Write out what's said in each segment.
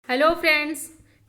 Hello friends,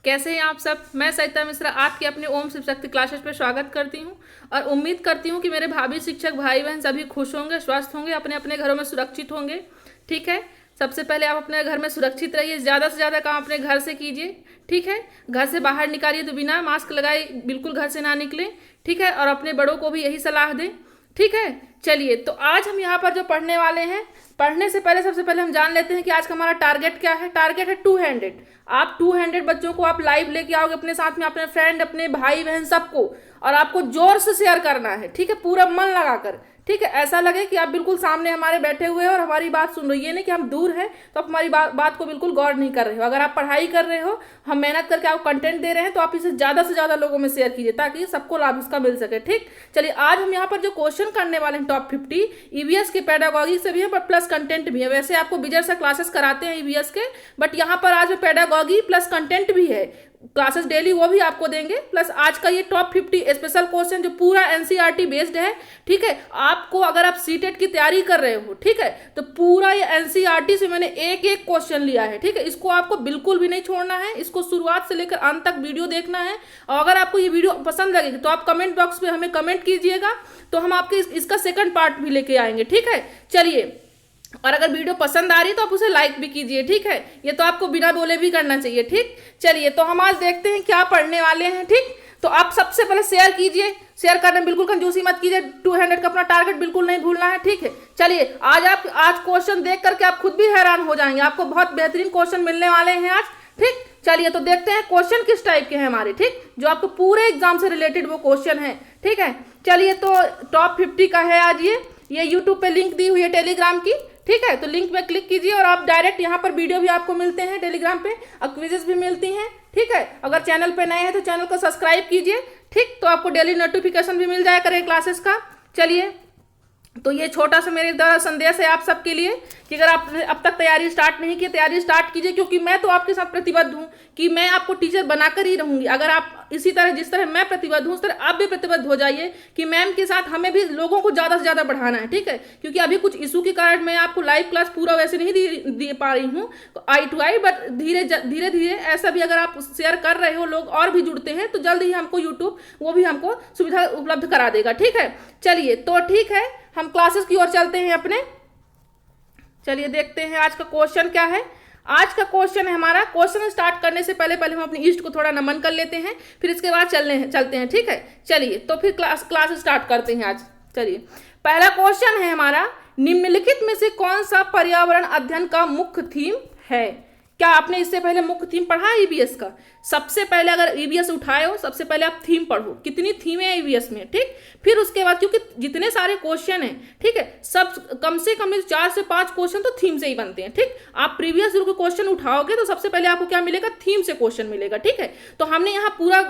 कैसे हैं आप सब। मैं सरिता मिश्रा आपके अपने ओम शिव शक्ति क्लासेस पे स्वागत करती हूं और उम्मीद करती हूं कि मेरे भाभी शिक्षक भाई बहन सभी खुश होंगे, स्वस्थ होंगे, अपने अपने घरों में सुरक्षित होंगे। ठीक है। सबसे पहले आप अपने घर में सुरक्षित रहिए, ज़्यादा से ज़्यादा काम अपने घर से कीजिए। ठीक है। घर से बाहर निकालिए तो बिना मास्क लगाए बिल्कुल घर से ना निकलें। ठीक है। और अपने बड़ों को भी यही सलाह दें। ठीक है। चलिए, तो आज हम यहाँ पर जो पढ़ने वाले हैं, पढ़ने से पहले सबसे पहले हम जान लेते हैं कि आज का हमारा टारगेट क्या है। टारगेट है 200। आप 200 बच्चों को आप लाइव लेके आओगे अपने साथ में, अपने फ्रेंड, अपने भाई बहन सबको, और आपको जोर से शेयर करना है। ठीक है, पूरा मन लगाकर। ठीक है, ऐसा लगे कि आप बिल्कुल सामने हमारे बैठे हुए हैं और हमारी बात सुन रही है, नहीं कि हम दूर हैं तो आप हमारी बात को बिल्कुल गौर नहीं कर रहे हो। अगर आप पढ़ाई कर रहे हो, हम मेहनत करके आपको कंटेंट दे रहे हैं, तो आप इसे ज़्यादा से ज़्यादा लोगों में शेयर कीजिए ताकि सबको लाभ इसका मिल सके। ठीक। चलिए, आज हम यहाँ पर जो क्वेश्चन करने वाले हैं टॉप 50 ईवीएस के पेडागॉजी से भी है, पर प्लस कंटेंट भी है। वैसे आपको बिजर से क्लासेस कराते हैं ईवीएस के, बट यहाँ पर आज पेडागॉजी प्लस कंटेंट भी है। क्लासेस डेली वो भी आपको देंगे, प्लस आज का ये टॉप 50 स्पेशल क्वेश्चन जो पूरा एनसीईआरटी बेस्ड है। ठीक है। आपको अगर आप सीटेट की तैयारी कर रहे हो, ठीक है, तो पूरा ये एनसीईआरटी से मैंने एक एक क्वेश्चन लिया है। ठीक है। इसको आपको बिल्कुल भी नहीं छोड़ना है, इसको शुरुआत से लेकर अंत तक वीडियो देखना है। और अगर आपको ये वीडियो पसंद लगेगी तो आप कमेंट बॉक्स में हमें कमेंट कीजिएगा, तो हम आपके इसका सेकंड पार्ट भी लेके आएंगे। ठीक है। चलिए, और अगर वीडियो पसंद आ रही है तो आप उसे लाइक भी कीजिए। ठीक है, ये तो आपको बिना बोले भी करना चाहिए। ठीक। चलिए, तो हम आज देखते हैं क्या पढ़ने वाले हैं। ठीक। तो आप सबसे पहले शेयर कीजिए, शेयर करने में बिल्कुल कंजूसी मत कीजिए। 200 का अपना टारगेट बिल्कुल नहीं भूलना है। ठीक है। चलिए, आज क्वेश्चन देख करके आप खुद भी हैरान हो जाएंगे, आपको बहुत बेहतरीन क्वेश्चन मिलने वाले हैं आज। ठीक। चलिए, तो देखते हैं क्वेश्चन किस टाइप के हैं हमारे। ठीक, जो आपको पूरे एग्जाम से रिलेटेड वो क्वेश्चन है। ठीक है। चलिए, तो टॉप 50 का है आज ये यूट्यूब पे लिंक दी हुई है टेलीग्राम की। ठीक है, तो लिंक पे क्लिक कीजिए और आप डायरेक्ट यहाँ पर वीडियो भी आपको मिलते हैं टेलीग्राम पे, और क्विजेस भी मिलती हैं। ठीक है। अगर चैनल पे नए हैं तो चैनल को सब्सक्राइब कीजिए। ठीक, तो आपको डेली नोटिफिकेशन भी मिल जाया करें क्लासेस का। चलिए, तो ये छोटा सा मेरे द्वारा संदेश है आप सबके लिए कि अगर आप अब तक तैयारी स्टार्ट नहीं की, तैयारी स्टार्ट कीजिए, क्योंकि मैं तो आपके साथ प्रतिबद्ध हूँ कि मैं आपको टीचर बनाकर ही रहूंगी। अगर आप इसी तरह, जिस तरह मैं प्रतिबद्ध हूँ, उस तरह आप भी प्रतिबद्ध हो जाइए कि मैम के साथ हमें भी लोगों को ज़्यादा से ज़्यादा बढ़ाना है। ठीक है, क्योंकि अभी कुछ इशू के कारण मैं आपको लाइव क्लास पूरा वैसे नहीं दे पा रही हूँ आई टू आई, बट धीरे धीरे ऐसा भी अगर आप शेयर कर रहे हो, लोग और भी जुड़ते हैं, तो जल्द ही हमको यूट्यूब वो भी हमको सुविधा उपलब्ध करा देगा। ठीक है। चलिए, तो ठीक है, हम क्लासेस की ओर चलते हैं अपने। चलिए, देखते हैं आज का क्वेश्चन क्या है। आज का क्वेश्चन है हमारा, क्वेश्चन स्टार्ट करने से पहले हम अपनी ईस्ट को थोड़ा नमन कर लेते हैं, फिर इसके बाद चलते हैं। ठीक है। चलिए, तो फिर क्लास स्टार्ट करते हैं आज। चलिए, पहला क्वेश्चन है हमारा, निम्नलिखित में से कौन सा पर्यावरण अध्ययन का मुख्य थीम है। क्या आपने इससे पहले मुख्य थीम पढ़ा है ईवीएस का? सबसे पहले अगर ईवीएस उठाए हो, सबसे पहले आप थीम पढ़ो, कितनी थीमें हैं ईवीएस में। ठीक, फिर उसके बाद, क्योंकि जितने सारे क्वेश्चन हैं, ठीक है, सब कम से कम 4 से 5 क्वेश्चन तो थीम से ही बनते हैं। ठीक, आप प्रीवियस ईयर के क्वेश्चन उठाओगे तो सबसे पहले आपको क्या मिलेगा, थीम से क्वेश्चन मिलेगा। ठीक है, तो हमने यहाँ पूरा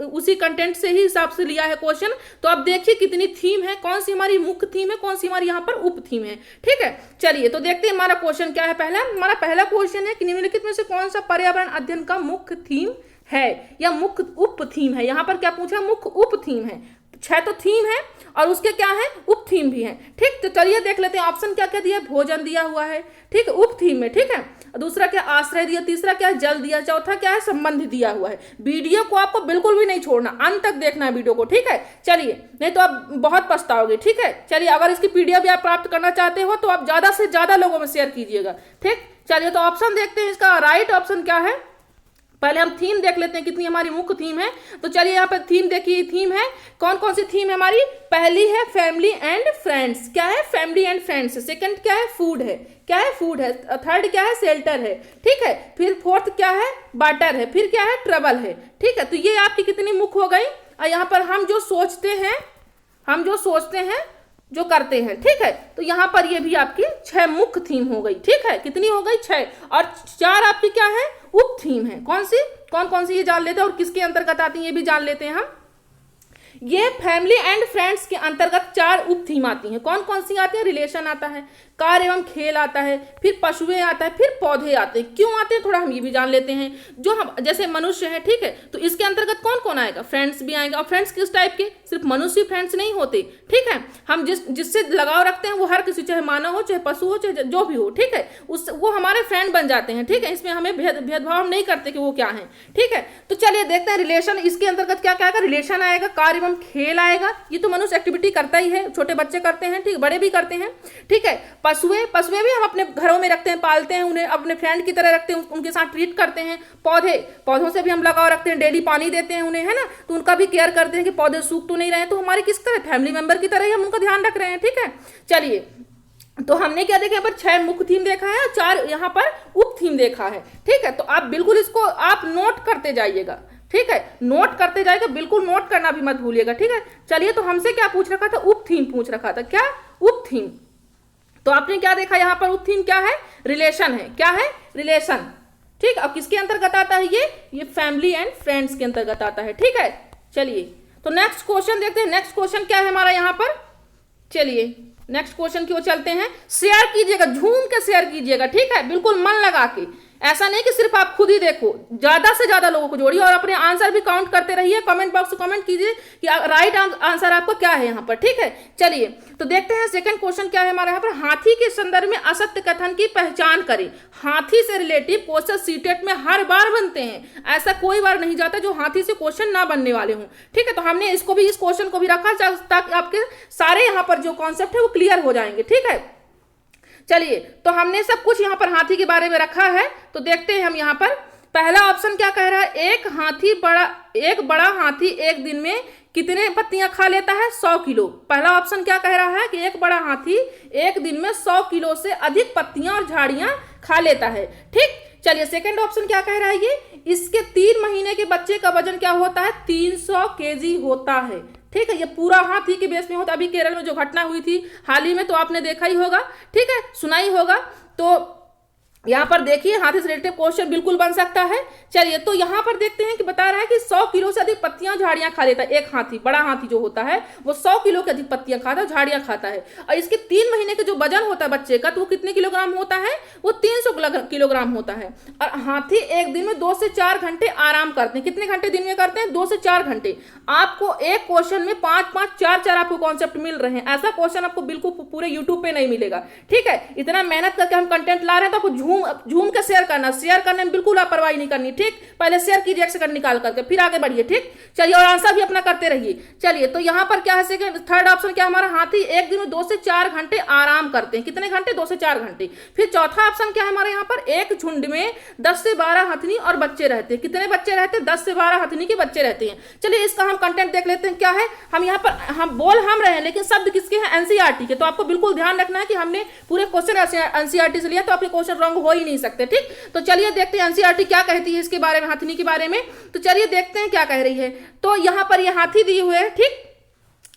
उसी कंटेंट से ही हिसाब से लिया है क्वेश्चन। तो आप देखिए कितनी थीम है, कौन सी हमारी मुख्य थीम है, कौन सी हमारी यहाँ पर उप थीम है। ठीक है। चलिए, तो देखते हैं हमारा क्वेश्चन क्या है। हमारा पहला क्वेश्चन है कि निम्नलिखित में से कौन सा पर्यावरण अध्ययन का मुख्य थीम है या मुख्य उप थीम है। यहां पर क्या पूछा, मुख्य उप थीम है। 6 तो थीम है और उसके क्या है, उप थीम भी है। ठीक, तो चलिए देख लेते हैं ऑप्शन क्या क्या दिया है। भोजन दिया हुआ है, ठीक है, उप थीम में। ठीक है, दूसरा क्या, आश्रय दिया, तीसरा क्या है, जल दिया, चौथा क्या है, संबंध दिया हुआ है। वीडियो को आपको बिल्कुल भी नहीं छोड़ना, अंत तक देखना है वीडियो को। ठीक है। चलिए, नहीं तो आप बहुत पछताओगे। ठीक है। चलिए, अगर इसकी पीडीएफ भी आप प्राप्त करना चाहते हो तो आप ज्यादा से ज्यादा लोगों में शेयर कीजिएगा। ठीक। चलिए, तो ऑप्शन देखते हैं, इसका राइट ऑप्शन क्या है। पहले हम थीम देख लेते हैं कितनी हमारी मुख्य थीम है। तो चलिए, यहाँ पर थीम देखिए, थीम है कौन कौन सी थीम है हमारी। पहली है फैमिली एंड फ्रेंड्स, क्या है, फैमिली एंड फ्रेंड्स। सेकंड क्या है, फूड है, क्या है, फूड है। थर्ड क्या है, शेल्टर है। ठीक है। फिर फोर्थ क्या है, बाटर है। फिर क्या है, ट्रबल है। ठीक है, तो ये आपकी कितनी मुख्य हो गई। और यहाँ पर हम जो सोचते हैं जो करते हैं। ठीक है, तो यहाँ पर ये भी आपकी 6 मुख्य थीम हो गई। ठीक है, कितनी हो गई, 6, और 4 आपकी क्या है, उप थीम है। कौन कौन सी ये जान लेते हैं और किसके अंतर्गत आती है ये भी जान लेते हैं हम। ये फैमिली एंड फ्रेंड्स के अंतर्गत 4 उप थीम आती हैं। कौन कौन सी आती है? रिलेशन आता है, कार्य एवं खेल आता है, फिर पशुएं आता है, फिर पौधे आते हैं। क्यों आते हैं थोड़ा हम ये भी जान लेते हैं। जो हम जैसे मनुष्य है, ठीक है, तो इसके अंतर्गत कौन कौन आएगा? फ्रेंड्स भी आएगा। और फ्रेंड्स किस टाइप के? सिर्फ मनुष्य फ्रेंड्स नहीं होते, ठीक है, हम जिससे लगाव रखते हैं वो हर किसी, चाहे मानव हो, चाहे पशु हो, चाहे जो भी हो, ठीक है, उस वो हमारे फ्रेंड बन जाते हैं, ठीक है। इसमें हमें भेदभाव नहीं करते कि वो क्या है, ठीक है। तो चलिए देखते हैं रिलेशन, इसके अंतर्गत क्या क्या आएगा? रिलेशन आएगा, कार्य एवं खेल आएगा, ये तो मनुष्य एक्टिविटी करता ही है, छोटे बच्चे करते हैं, ठीक, बड़े भी करते हैं, ठीक है। पशुएं भी हम अपने घरों में रखते हैं, पालते हैं, उन्हें अपने फ्रेंड की तरह रखते हैं, उनके साथ ट्रीट करते हैं। पौधों से भी हम लगाव रखते हैं, डेली पानी देते हैं उन्हें, है ना, तो उनका भी केयर करते हैं कि पौधे सूख तो नहीं रहे हैं, तो हमारे किस तरह फैमिली मेंबर की तरह ही हम उनका ध्यान रख रहे हैं, ठीक है। चलिए, तो हमने क्या देखा, यहाँ पर 6 मुख्य थीम देखा है और 4 यहाँ पर उप थीम देखा है, ठीक है। तो आप बिल्कुल इसको आप नोट करते जाइएगा, ठीक है, नोट करते जाएगा, बिल्कुल नोट करना भी मत भूलिएगा, ठीक है। चलिए, तो हमसे क्या पूछ रखा था? उप थीम पूछ रखा था। क्या? उप थीम। तो आपने क्या देखा यहाँ पर? उप थीम क्या है? रिलेशन है। क्या है? रिलेशन, ठीक। अब किसके अंतर्गत आता है ये फैमिली एंड फ्रेंड्स के अंतर्गत आता है, ठीक है। चलिए, तो नेक्स्ट क्वेश्चन देखते हैं। नेक्स्ट क्वेश्चन क्या है हमारा यहाँ पर? चलिए नेक्स्ट क्वेश्चन की ओर चलते हैं। शेयर कीजिएगा, झूम के शेयर कीजिएगा, ठीक है, बिल्कुल मन लगा के। ऐसा नहीं कि सिर्फ आप खुद ही देखो, ज्यादा से ज्यादा लोगों को जोड़िए और अपने आंसर भी काउंट करते रहिए। कमेंट बॉक्स में कमेंट कीजिए कि राइट आंसर आपका क्या है यहाँ पर, ठीक है। चलिए, तो देखते हैं सेकंड क्वेश्चन क्या है हमारा यहाँ पर। हाथी के संदर्भ में असत्य कथन की पहचान करें। हाथी से रिलेटिव क्वेश्चन सीटेट में हर बार बनते हैं, ऐसा कोई बार नहीं जाता जो हाथी से क्वेश्चन ना बनने वाले हों, ठीक है। तो हमने इसको भी, इस क्वेश्चन को भी रखा ताकि आपके सारे यहाँ पर जो कॉन्सेप्ट है वो क्लियर हो जाएंगे, ठीक है। चलिए, तो हमने सब कुछ यहाँ पर हाथी के बारे में रखा है, तो देखते हैं हम यहाँ पर। पहला ऑप्शन क्या कह रहा है? एक बड़ा हाथी एक दिन में कितने पत्तियां खा लेता है? 100 किलो। पहला ऑप्शन क्या कह रहा है कि एक बड़ा हाथी एक दिन में 100 किलो से अधिक पत्तियां और झाड़ियां खा लेता है, ठीक। चलिए, सेकंड ऑप्शन क्या कह रहा है? ये इसके 3 महीने के बच्चे का वजन क्या होता है? 300 केजी होता है, ठीक है। ये पूरा हाथी के बेस में होता। अभी केरल में जो घटना हुई थी हाल ही में, तो आपने देखा ही होगा, ठीक है, सुना ही होगा। तो यहाँ पर देखिए, हाथी से रिलेटेड क्वेश्चन बिल्कुल बन सकता है। चलिए, तो यहाँ पर देखते हैं कि बता रहा है कि 100 किलो से अधिक पत्तियां झाड़ियां खा लेता है एक हाथी। बड़ा हाथी जो होता है वो 100 किलो के अधिक पत्तियां खाता है, झाड़ियां खाता है। और इसके 3 महीने का जो वजन होता है बच्चे का, तो वो कितने किलोग्राम होता है? वो 300 किलोग्राम होता है। और हाथी एक दिन में 2 से 4 घंटे आराम करते हैं। कितने घंटे दिन में करते हैं? 2 से 4 घंटे। आपको एक क्वेश्चन में 5-5, 4-4 आपको कॉन्सेप्ट मिल रहे हैं। ऐसा क्वेश्चन आपको बिल्कुल पूरे यूट्यूब पे नहीं मिलेगा, ठीक है। इतना मेहनत करके हम कंटेंट ला रहे हैं, तो आपको झूम के शेयर करने में बिल्कुल लापरवाही नहीं करनी, ठीक। पहले शेयर कीजिए एक सेकंड निकाल करके, फिर आगे बढ़िए, ठीक। चलिए, और आंसर भी अपना करते रहिए। चलिए, तो यहाँ पर क्या है? सेकंड, थर्ड ऑप्शन क्या हमारा? हाथी एक दिन में 2 से 4 घंटे आराम करते हैं। कितने घंटे? 2 से 4 घंटे। फिर चौथा ऑप्शन क्या है हमारे यहाँ पर? एक झुंड में 10 से 12 हथनी और बच्चे रहते हैं। कितने बच्चे रहते हैं? 10 से 12 हथनी के बच्चे रहते हैं। चलिए, इसका हम कंटेंट देख लेते हैं क्या है। हम यहाँ पर हम रहे हैं, लेकिन शब्द किसके हैं? एनसीईआरटी के। तो आपको बिल्कुल ध्यान रखना है कि हमने पूरे क्वेश्चन एनसीईआरटी से लिया, तो आपके क्वेश्चन रॉन्ग हो ही नहीं सकते, ठीक। तो चलिए देखते हैं एनसीईआरटी क्या कहती है इसके बारे में, हाथनी के बारे में। तो चलिए देखते हैं क्या कह रही है। तो यहाँ पर ये हाथी दिए हुए हैं, ठीक,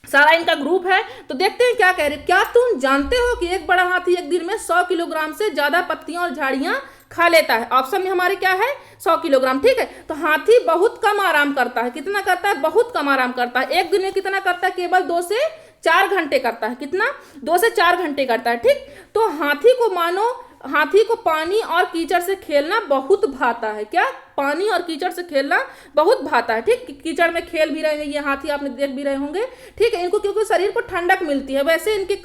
सारा इनका ग्रुप है। तो देखते हैं क्या कह रहे हैं। क्या तुम जानते हो कि एक बड़ा हाथी एक दिन में 100 किलोग्राम से ज्यादा पत्तियां और झाड़ियां खा लेता है? ऑप्शन में हमारे क्या है? 100 किलोग्राम, ठीक है। तो हाथी बहुत कम आराम करता है। कितना करता है? बहुत कम आराम करता है। एक दिन में कितना करता है? केवल 2 से 4 घंटे करता है। कितना? 2 से 4 घंटे करता है, ठीक। तो हाथी को पानी और कीचड़ से खेलना बहुत भाता है। क्या? पानी और कीचड़ से खेलना बहुत भाता है, ठीक। कीचड़ में खेल भी रहे हैं ये हाथी, आपने देख भी रहे होंगे, ठीक है। इनको क्योंकि शरीर को ठंडक मिलती है। वैसे इनके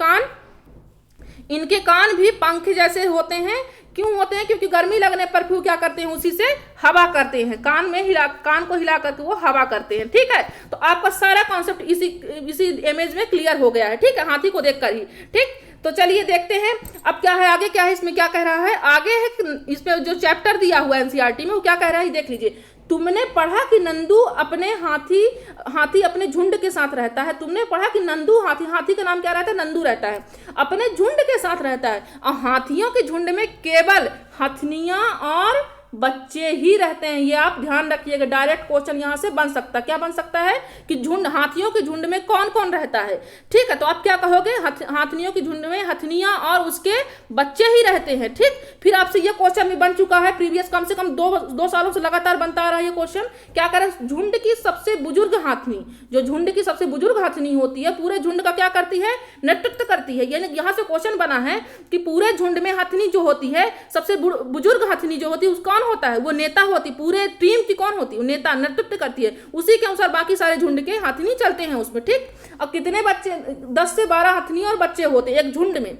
कान भी पंख जैसे होते हैं। क्यों होते हैं? क्योंकि गर्मी लगने पर फिर क्या करते हैं? उसी से हवा करते हैं। कान को हिला करके वो हवा करते हैं, ठीक है। तो आपका सारा कॉन्सेप्ट इसी इमेज में क्लियर हो गया है, ठीक है, हाथी को देखकर ही, ठीक। तो चलिए देखते हैं अब क्या है आगे, क्या है इसमें, क्या कह रहा है आगे है। इसमें जो चैप्टर दिया हुआ है एनसीईआरटी में, वो क्या कह रहा है देख लीजिए। तुमने पढ़ा कि नंदू अपने हाथी अपने झुंड के साथ रहता है। तुमने पढ़ा कि नंदू हाथी का नाम क्या रहता है? नंदू रहता है, अपने झुंड के साथ रहता है। और हाथियों के झुंड में केवल हथनियां और बच्चे ही रहते हैं। ये आप ध्यान रखिएगा, डायरेक्ट क्वेश्चन यहाँ से बन सकता है। क्या बन सकता है कि झुंड, हाथियों के झुंड में कौन कौन रहता है। ठीक है, तो आप क्या कहोगे, हाथियों के झुंड में हथनियां और उसके बच्चे ही रहते हैं। ठीक, फिर आपसे ये क्वेश्चन भी बन चुका है प्रीवियस, कम से कम दो सालों से लगातार बनता आ रहा है ये क्वेश्चन। क्या करें, झुंड की सबसे बुजुर्ग हाथनी, जो झुंड की सबसे बुजुर्ग हाथनी होती है, पूरे झुंड का क्या करती है, नेतृत्व करती है। यानी यहाँ से क्वेश्चन बना है कि पूरे झुंड में हथनी जो होती है, सबसे बुजुर्ग हथनी जो होती है, कौन होता है, वो नेता होती, पूरे टीम की कौन होती है, नेता, नेतृत्व करती है। उसी के अनुसार बाकी सारे झुंड के हथनी चलते हैं उसमें। ठीक, अब कितने बच्चे, 10 से 12 हथनी और बच्चे होते हैं एक झुंड में।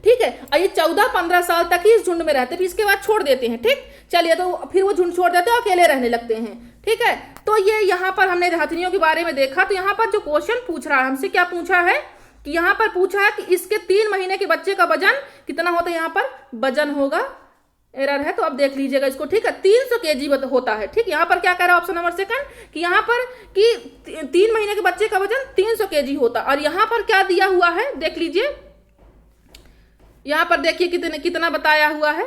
ठीक है, और ये 14-15 साल तक ही इस झुंड में रहते, फिर इसके बाद छोड़ देते हैं। ठीक, चलिए, तो फिर वो झुंड छोड़ देते हैं, अकेले रहने लगते हैं। ठीक है, तो ये यहाँ पर हमने हथनियों के बारे में देखा। तो यहाँ पर जो क्वेश्चन पूछ रहा है हमसे, क्या पूछा है कि यहाँ पर पूछा है कि इसके 3 महीने के बच्चे का वजन कितना होता है। यहाँ पर वजन होगा, एरर है तो अब देख लीजिएगा इसको। ठीक है, 300 केजी होता है। ठीक, यहाँ पर क्या कह रहा है ऑप्शन नंबर सेकंड कि यहाँ पर कि 3 महीने के बच्चे का वजन 300 केजी होता। और यहाँ पर क्या दिया हुआ है देख लीजिए, यहाँ पर देखिए कितना बताया हुआ है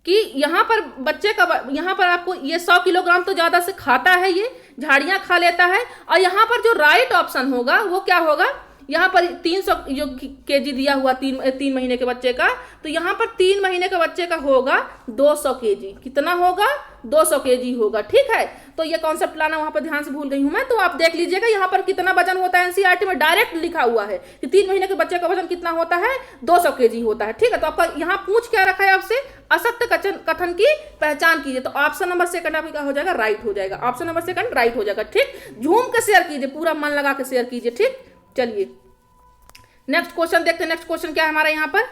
कि यहाँ पर बच्चे का, यहाँ पर आपको ये 100 किलोग्राम तो ज्यादा से खाता है, ये झाड़ियां खा लेता है। और यहाँ पर जो राइट ऑप्शन होगा वो क्या होगा, यहाँ पर 300 जो केजी दिया हुआ 3 महीने के बच्चे का, तो यहाँ पर 3 महीने के बच्चे का होगा 200 केजी। कितना होगा, 200 केजी होगा। ठीक है, तो ये कॉन्सेप्ट लाना वहां पर ध्यान से भूल गई हूं मैं। तो आप देख लीजिएगा यहाँ पर कितना वजन होता है, एनसीईआरटी में डायरेक्ट लिखा हुआ है कि 3 महीने के बच्चे का वजन कितना होता है, 200 केजी होता है। ठीक है, तो आपका यहाँ पूछ क्या रखा है आपसे, असत्य कथन की पहचान कीजिए। तो ऑप्शन नंबर सेकंड आपका क्या हो जाएगा, राइट हो जाएगा। ऑप्शन नंबर सेकंड राइट हो जाएगा। ठीक, झूम के शेयर कीजिए, पूरा मन लगा के शेयर कीजिए। ठीक, चलिए नेक्स्ट क्वेश्चन देखते हैं। नेक्स्ट क्वेश्चन क्या है हमारा, यहाँ पर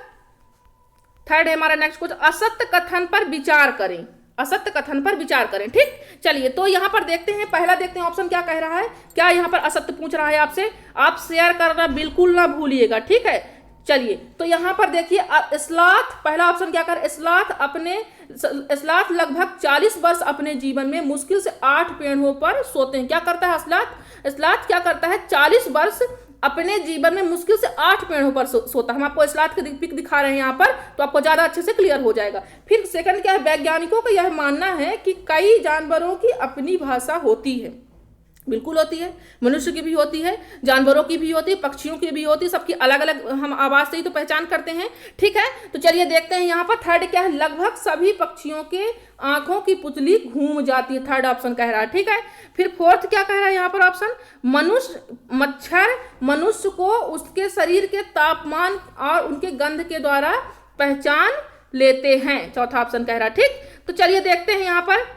थर्ड है हमारा नेक्स्ट क्वेश्चन, असत्य कथन पर विचार करें। असत्य कथन पर विचार करें। ठीक, चलिए तो यहाँ पर देखते हैं, पहला देखते हैं ऑप्शन क्या कह रहा है। क्या यहाँ पर असत्य पूछ रहा है आपसे, आप शेयर करना बिल्कुल ना भूलिएगा। ठीक है, चलिए तो यहाँ पर देखिए, स्लॉथ, पहला ऑप्शन क्या कर, स्लॉथ लगभग 40 वर्ष अपने जीवन में मुश्किल से 8 पेड़ों पर सोते हैं। क्या करता है स्लॉथ क्या करता है, 40 वर्ष अपने जीवन में मुश्किल से 8 पेड़ों पर सोता। हम आपको स्लॉथ की पिक दिखा रहे हैं यहाँ पर, तो आपको ज्यादा अच्छे से क्लियर हो जाएगा। फिर सेकंड क्या है, वैज्ञानिकों का यह मानना है कि कई जानवरों की अपनी भाषा होती है। बिल्कुल होती है, मनुष्य की भी होती है, जानवरों की भी होती है, पक्षियों की भी होती है, सबकी अलग अलग हम आवाज से ही तो पहचान करते हैं। ठीक है, तो चलिए देखते हैं यहाँ पर थर्ड क्या है, लगभग सभी पक्षियों के आंखों की पुतली घूम जाती है, थर्ड ऑप्शन कह रहा है। ठीक है, फिर फोर्थ क्या कह रहा है यहाँ पर ऑप्शन, मच्छर मनुष्य को उसके शरीर के तापमान और उनके गंध के द्वारा पहचान लेते हैं, चौथा ऑप्शन कह रहा है। ठीक, तो चलिए देखते हैं यहाँ पर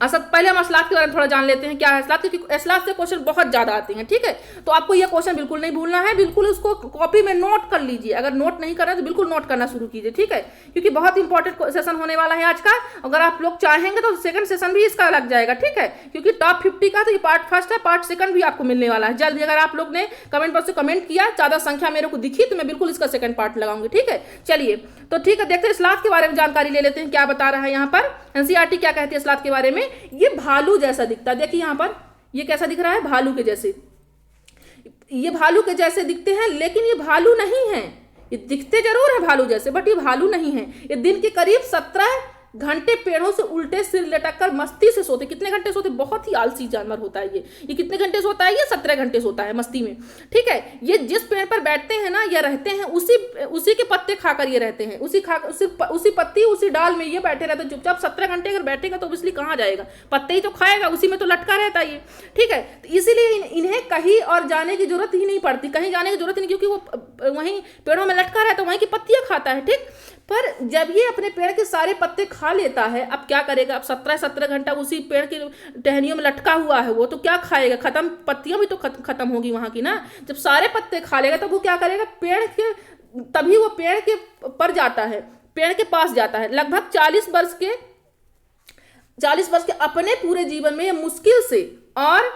पहले हम स्लॉथ के बारे में थोड़ा जान लेते हैं क्या है स्लॉथ, क्योंकि स्लॉथ से क्वेश्चन बहुत ज्यादा आते हैं। ठीक है, तो आपको ये क्वेश्चन बिल्कुल नहीं भूलना है, बिल्कुल उसको कॉपी में नोट कर लीजिए। अगर नोट नहीं कर रहे तो बिल्कुल नोट करना शुरू कीजिए। ठीक है, क्योंकि बहुत इंपॉर्टेंट सेशन होने वाला है आज का। अगर आप लोग चाहेंगे तो सेकंड सेशन भी इसका लग जाएगा। ठीक है, क्योंकि टॉप 50 का तो ये पार्ट फर्स्ट है, पार्ट सेकंड भी आपको मिलने वाला है जल्दी। अगर आप लोग ने कमेंट बॉक्स से कमेंट किया, ज्यादा संख्या मेरे को दिखी, तो मैं बिल्कुल इसका सेकंड पार्ट लगाऊंगी। ठीक है, चलिए तो ठीक है, देखते हैं स्लॉथ के बारे में जानकारी ले लेते हैं, क्या बता रहा है यहाँ पर एनसीईआरटी क्या कहती है स्लॉथ के बारे में। ये भालू जैसा दिखता है, देखिए यहाँ पर ये कैसा दिख रहा है, भालू के जैसे। ये भालू के जैसे दिखते हैं, लेकिन ये भालू नहीं है। ये दिखते जरूर है भालू जैसे, बट ये भालू नहीं है। ये दिन के करीब 17 घंटे पेड़ों से उल्टे सिर लटक कर मस्ती से सोते। कितने घंटे सोते, बहुत ही आलसी जानवर होता है ये कितने घंटे सोता है, ये 17 घंटे सोता है मस्ती में। ठीक है, ये जिस पेड़ पर बैठते हैं ना, ये रहते हैं उसी के पत्ते खाकर ये रहते हैं, उसी पत्ती उसी डाल में ये बैठे रहते हैं चुपचाप। 17 घंटे अगर बैठेगा तो इसलिए कहाँ जाएगा, पत्ते ही तो खाएगा, उसी में तो लटका रहता है ये। ठीक है, तो इसीलिए इन्हें कहीं और जाने की जरूरत ही नहीं पड़ती, कहीं जाने की जरूरत नहीं, क्योंकि वो वहीं पेड़ों में लटका रहता है, वहीं की पत्तियां खाता है। ठीक, पर जब ये अपने पेड़ के सारे पत्ते खा लेता है, अब क्या करेगा, अब 17 घंटा उसी पेड़ की टहनियों में लटका हुआ है, वो तो क्या खाएगा, खत्म, पत्तियां भी तो खत्म होगी वहां की ना। जब सारे पत्ते खा लेगा तब वो क्या करेगा, तभी वो पेड़ के पर जाता है, पेड़ के पास जाता है। लगभग 40 वर्ष के अपने पूरे जीवन में ये मुश्किल से और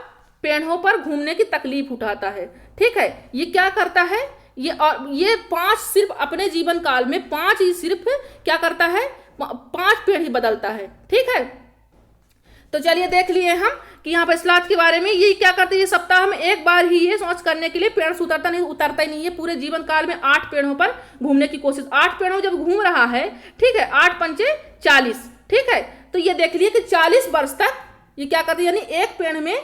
पेड़ों पर घूमने की तकलीफ उठाता है। ठीक है, ये क्या करता है, ये 5 सिर्फ अपने जीवन काल में 5 ही सिर्फ क्या करता है, 5 पेड़ ही बदलता है। ठीक है, तो चलिए देख लिए हम कि यहाँ पर स्लॉथ के बारे में। ये क्या करते हैं, ये सप्ताह में एक बार ही ये सोच करने के लिए पेड़ से उतरता ही नहीं है। पूरे जीवन काल में 8 पेड़ों पर घूमने की कोशिश, 8 पेड़ों जब घूम रहा है, ठीक है, 8 पंचे 40, ठीक है। तो ये देख लिए कि 40 वर्ष तक ये क्या करते हैं, यानी एक पेड़ में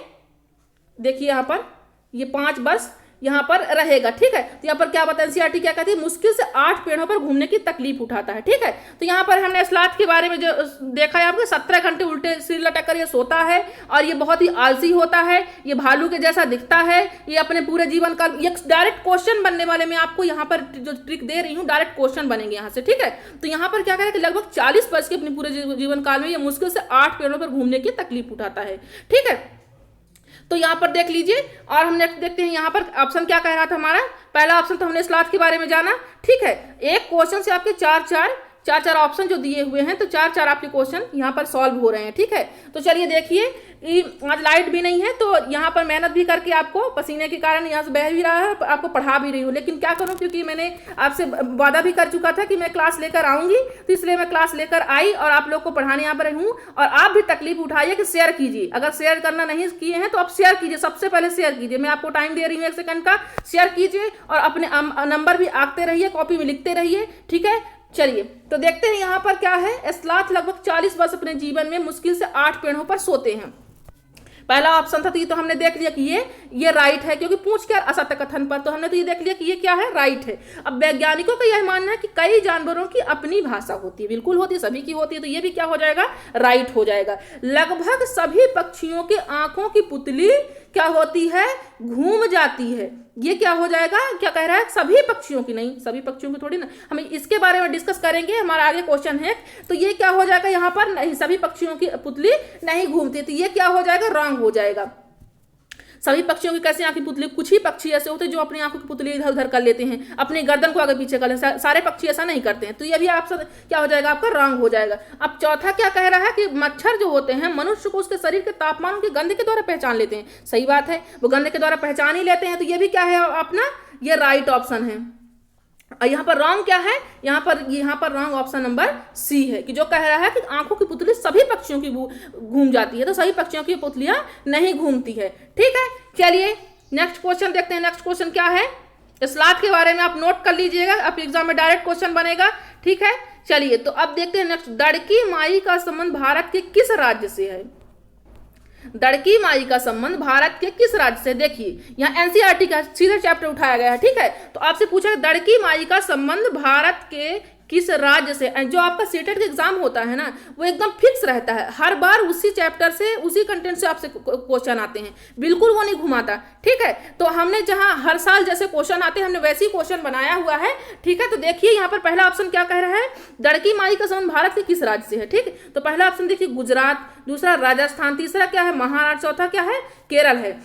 देखिए यहाँ पर ये 5 वर्ष यहाँ पर रहेगा, ठीक है। तो यहाँ पर क्या बताया एनसीईआरटी क्या कहती है, मुश्किल से 8 पेड़ों पर घूमने की तकलीफ उठाता है, ठीक है। तो यहाँ पर हमने स्लॉथ के बारे में जो देखा है आपको, 17 घंटे उल्टे सिर लटक कर ये सोता है और ये बहुत ही आलसी होता है, ये भालू के जैसा दिखता है, ये अपने पूरे जीवन काल, ये डायरेक्ट क्वेश्चन बनने वाले में आपको यहाँ पर जो ट्रिक दे रही हूँ, डायरेक्ट क्वेश्चन बनेंगे यहाँ से, ठीक है। तो यहाँ पर क्या करें कि लगभग 40 वर्ष के अपने पूरे जीवन काल में ये मुश्किल से 8 पेड़ों पर घूमने की तकलीफ उठाता है, ठीक है। तो यहाँ पर देख लीजिए और हम नेक्स्ट देखते हैं यहाँ पर ऑप्शन क्या कह रहा था हमारा। पहला ऑप्शन तो हमने स्लॉथ के बारे में जाना, ठीक है। एक क्वेश्चन से आपके चार ऑप्शन जो दिए हुए हैं, तो 4 आपके क्वेश्चन यहाँ पर सॉल्व हो रहे हैं, ठीक है। तो चलिए देखिए, आज लाइट भी नहीं है तो यहाँ पर मेहनत भी करके आपको पसीने के कारण यहाँ से बह भी रहा है, आपको पढ़ा भी रही हूँ, लेकिन क्या करूँ, क्योंकि मैंने आपसे वादा भी कर चुका था कि मैं क्लास लेकर आऊँगी, तो इसलिए मैं क्लास लेकर आई और आप लोग को पढ़ाने यहाँ पर हूँ। और आप भी तकलीफ उठाइए कि शेयर कीजिए, अगर शेयर करना नहीं किए हैं तो आप शेयर कीजिए, सबसे पहले शेयर कीजिए। मैं आपको टाइम दे रही हूँ 1 सेकंड का, शेयर कीजिए और अपने नंबर भी आंकते रहिए, कॉपी में लिखते रहिए, ठीक है। चलिए तो देखते हैं यहाँ पर क्या है। स्लॉथ लगभग 40 वर्ष अपने जीवन में मुश्किल से 8 पेड़ों पर सोते हैं। पहला ऑप्शन था, तो ये तो हमने देख लिया कि ये राइट है, क्योंकि पूछ क्या असत्य कथन पर, तो हमने तो ये देख लिया कि ये क्या है, राइट है। अब वैज्ञानिकों का यह मानना है कि कई जानवरों की अपनी भाषा होती है, बिल्कुल होती है, सभी की होती है, तो ये भी क्या हो जाएगा, राइट हो जाएगा। लगभग सभी पक्षियों के आंखों की पुतली क्या होती है, घूम जाती है। ये क्या हो जाएगा, क्या कह रहा है, सभी पक्षियों की, नहीं सभी पक्षियों की थोड़ी ना, हम इसके बारे में डिस्कस करेंगे, हमारा आगे क्वेश्चन है। तो ये क्या हो जाएगा, यहाँ पर नहीं, सभी पक्षियों की पुतली नहीं घूमती, तो ये क्या हो जाएगा, रॉन्ग हो जाएगा। सभी पक्षियों की कैसे आंखों की पुतली, कुछ ही पक्षी ऐसे होते हैं जो अपनी आंखों की पुतली इधर उधर कर लेते हैं, अपनी गर्दन को आगे पीछे कर लेते हैं, सारे पक्षी ऐसा नहीं करते हैं, तो ये भी आपसे क्या हो जाएगा, आपका रॉन्ग हो जाएगा। अब चौथा क्या कह रहा है कि मच्छर जो होते हैं मनुष्य को उसके शरीर के तापमान की गंध के द्वारा पहचान लेते हैं। सही बात है, वो गंध के द्वारा पहचान ही लेते हैं, तो ये भी क्या है अपना, ये राइट ऑप्शन है। और यहाँ पर रॉन्ग क्या है, यहाँ पर रॉन्ग ऑप्शन नंबर सी है, कि जो कह रहा है कि आंखों की पुतली सभी पक्षियों की घूम जाती है, तो सभी पक्षियों की पुतलियां नहीं घूमती है, ठीक है। चलिए नेक्स्ट क्वेश्चन देखते हैं। नेक्स्ट क्वेश्चन क्या है, स्लॉथ के बारे में आप नोट कर लीजिएगा, आप एग्जाम में डायरेक्ट क्वेश्चन बनेगा, ठीक है। चलिए तो अब देखते हैं नेक्स्ट, दड़की माई का संबंध भारत के किस राज्य से है। दड़की माई का संबंध भारत के किस राज्य से, देखिए यहाँ एनसीईआरटी का सीधा चैप्टर उठाया गया है, ठीक है। तो आपसे पूछा दड़की माई का संबंध भारत के किस राज्य से। जो आपका सीटेट का एग्जाम होता है ना, वो एकदम फिक्स रहता है, हर बार उसी चैप्टर से उसी कंटेंट से आपसे क्वेश्चन आते हैं, बिल्कुल वो नहीं घुमाता, ठीक है। तो हमने जहां हर साल जैसे क्वेश्चन आते हैं, हमने वैसे ही क्वेश्चन बनाया हुआ है, ठीक है। तो देखिए यहाँ पर पहला ऑप्शन क्या कह रहा है, दड़की माई का संबंध भारत के किस राज्य से है, ठीक है। तो पहला ऑप्शन देखिए गुजरात, दूसरा राजस्थान, तीसरा क्या है महाराष्ट्र, चौथा क्या है केरल है,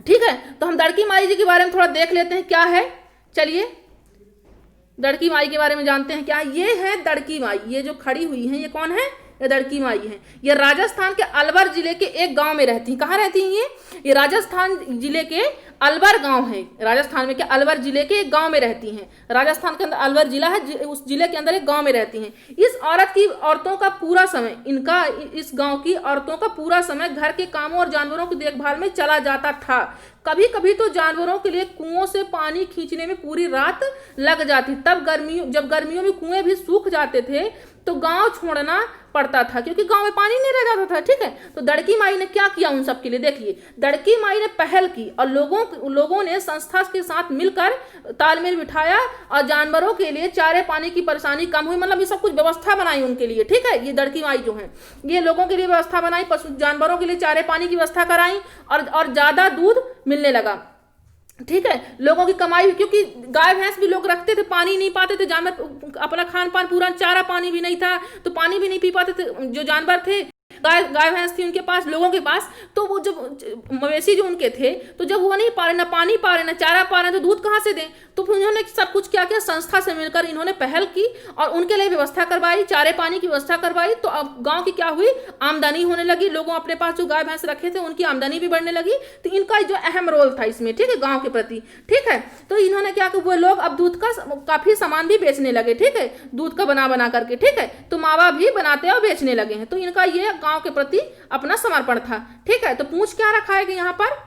ठीक है। तो हम दड़की माई जी के बारे में थोड़ा देख लेते हैं क्या है। चलिए दड़की माई के बारे में जानते हैं, क्या ये है दड़की माई, ये जो खड़ी हुई है ये कौन है, ये दड़की माई है। ये राजस्थान के अलवर जिले के एक गांव में रहती हैं। कहाँ रहती हैं ये राजस्थान जिले के अलवर गांव है, राजस्थान में क्या अलवर जिले के एक गांव में रहती हैं। राजस्थान के अंदर अलवर जिला है, उस जिले के अंदर एक गांव में रहती हैं। इस औरतों का पूरा समय, इस गांव की औरतों का पूरा समय घर के कामों और जानवरों की देखभाल में चला जाता था। कभी कभी तो जानवरों के लिए कुओं से पानी खींचने में पूरी रात लग जाती। जब गर्मियों में कुएं भी सूख जाते थे तो गांव छोड़ना पड़ता था, क्योंकि गांव में पानी नहीं रह जाता था, ठीक है। तो दड़की माई ने क्या किया उन सब के लिए, देखिए दड़की माई ने पहल की और लोगों ने संस्था के साथ मिलकर तालमेल बिठाया और जानवरों के लिए चारे पानी की परेशानी कम हुई, मतलब ये सब कुछ व्यवस्था बनाई उनके लिए, ठीक है। ये दड़की माई जो है ये लोगों के लिए व्यवस्था बनाई, पशु जानवरों के लिए चारे पानी की व्यवस्था कराई और ज्यादा दूध मिलने लगा, ठीक है। लोगों की कमाई, क्योंकि गाय भैंस भी लोग रखते थे, पानी नहीं पाते थे, जानवर अपना खान पान पूरा, चारा पानी भी नहीं था तो पानी भी नहीं पी पाते थे जो जानवर थे, गाय भैंस थी उनके पास, लोगों के पास। तो वो जब मवेशी जो उनके थे, तो जब वो नहीं पा रहे, ना पानी पा रहे, ना चारा पा रहे, तो दूध कहाँ से दें। तो फिर उन्होंने सब कुछ क्या किया, संस्था से मिलकर इन्होंने पहल की और उनके लिए व्यवस्था करवाई, चारे पानी की व्यवस्था करवाई। तो अब गांव की क्या हुई, आमदनी होने लगी, लोगों अपने पास जो गाय भैंस रखे थे उनकी आमदनी भी बढ़ने लगी। तो इनका जो अहम रोल था इसमें, ठीक है, गाँव के प्रति, ठीक है। तो इन्होंने क्या किया, वो लोग अब दूध का काफी सामान भी बेचने लगे, ठीक है, दूध का बना करके, ठीक है। तो मावा भी बनाते और बेचने लगे हैं। तो इनका ये माताओं के प्रति अपना समर्पण था। ठीक है, तो पूछ क्या रखा है कि यहाँ पर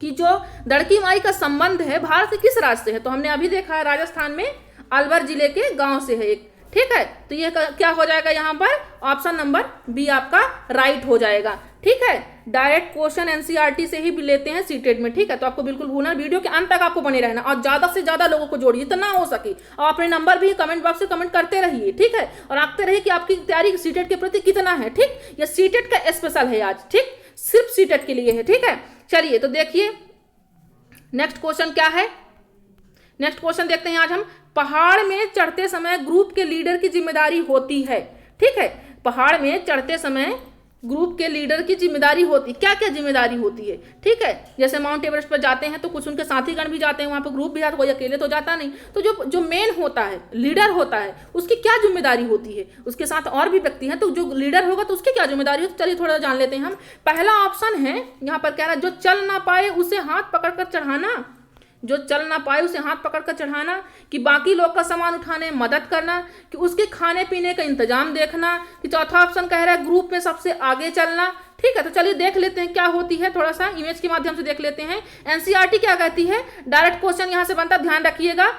कि जो दड़की माई का संबंध है भारत के किस राज्य से है, तो हमने अभी देखा है राजस्थान में अलवर जिले के गांव से है एक। ठीक है, तो ये क्या हो जाएगा यहाँ पर, ऑप्शन नंबर बी आपका राइट हो जाएगा। ठीक है, डायरेक्ट क्वेश्चन एनसीईआरटी से ही भी लेते हैं सीटेट में। ठीक है, तो आपको बिल्कुल भूलना, वीडियो के अंत तक आपको बने रहना और ज्यादा से ज्यादा लोगों को जोड़िए जितना हो सके, और अपने नंबर भी कमेंट बॉक्स से कमेंट करते रहिए। ठीक है, और आंकते रहिए कि आपकी तैयारी सीटेट के प्रति कितना है। ठीक, ये सीटेट का स्पेशल है आज, ठीक, सिर्फ सीटेट के लिए है। ठीक है, चलिए तो देखिए नेक्स्ट क्वेश्चन क्या है। नेक्स्ट क्वेश्चन देखते हैं आज हम, पहाड़ में चढ़ते समय ग्रुप के लीडर की जिम्मेदारी होती है। ठीक है, पहाड़ में चढ़ते समय ग्रुप के लीडर की जिम्मेदारी होती, क्या क्या जिम्मेदारी होती है। ठीक है, जैसे माउंट एवरेस्ट पर जाते हैं तो कुछ उनके साथीगण भी जाते हैं, वहां पर ग्रुप भी जाता है, कोई अकेले तो जाता नहीं। तो जो मेन होता है, लीडर होता है, उसकी क्या जिम्मेदारी होती है, उसके साथ और भी व्यक्ति हैं, तो जो लीडर होगा तो उसकी क्या जिम्मेदारी होती है, चलिए थोड़ा जान लेते हैं हम। पहला ऑप्शन है यहाँ पर कह रहा है, जो चल ना पाए उसे हाथ पकड़कर चढ़ाना, जो चल ना पाए उसे हाथ पकड़कर चढ़ाना, कि बाकी लोग का सामान उठाने में मदद करना, कि उसके खाने पीने का इंतजाम देखना, कि चौथा ऑप्शन कह रहा है ग्रुप में सबसे आगे चलना। ठीक है, तो चलिए देख लेते हैं क्या होती है, थोड़ा सा इमेज के माध्यम से देख लेते हैं। एनसीईआरटी क्या कहती है, डायरेक्ट क्वेश्चन यहाँ से बनता है, ध्यान रखिएगा।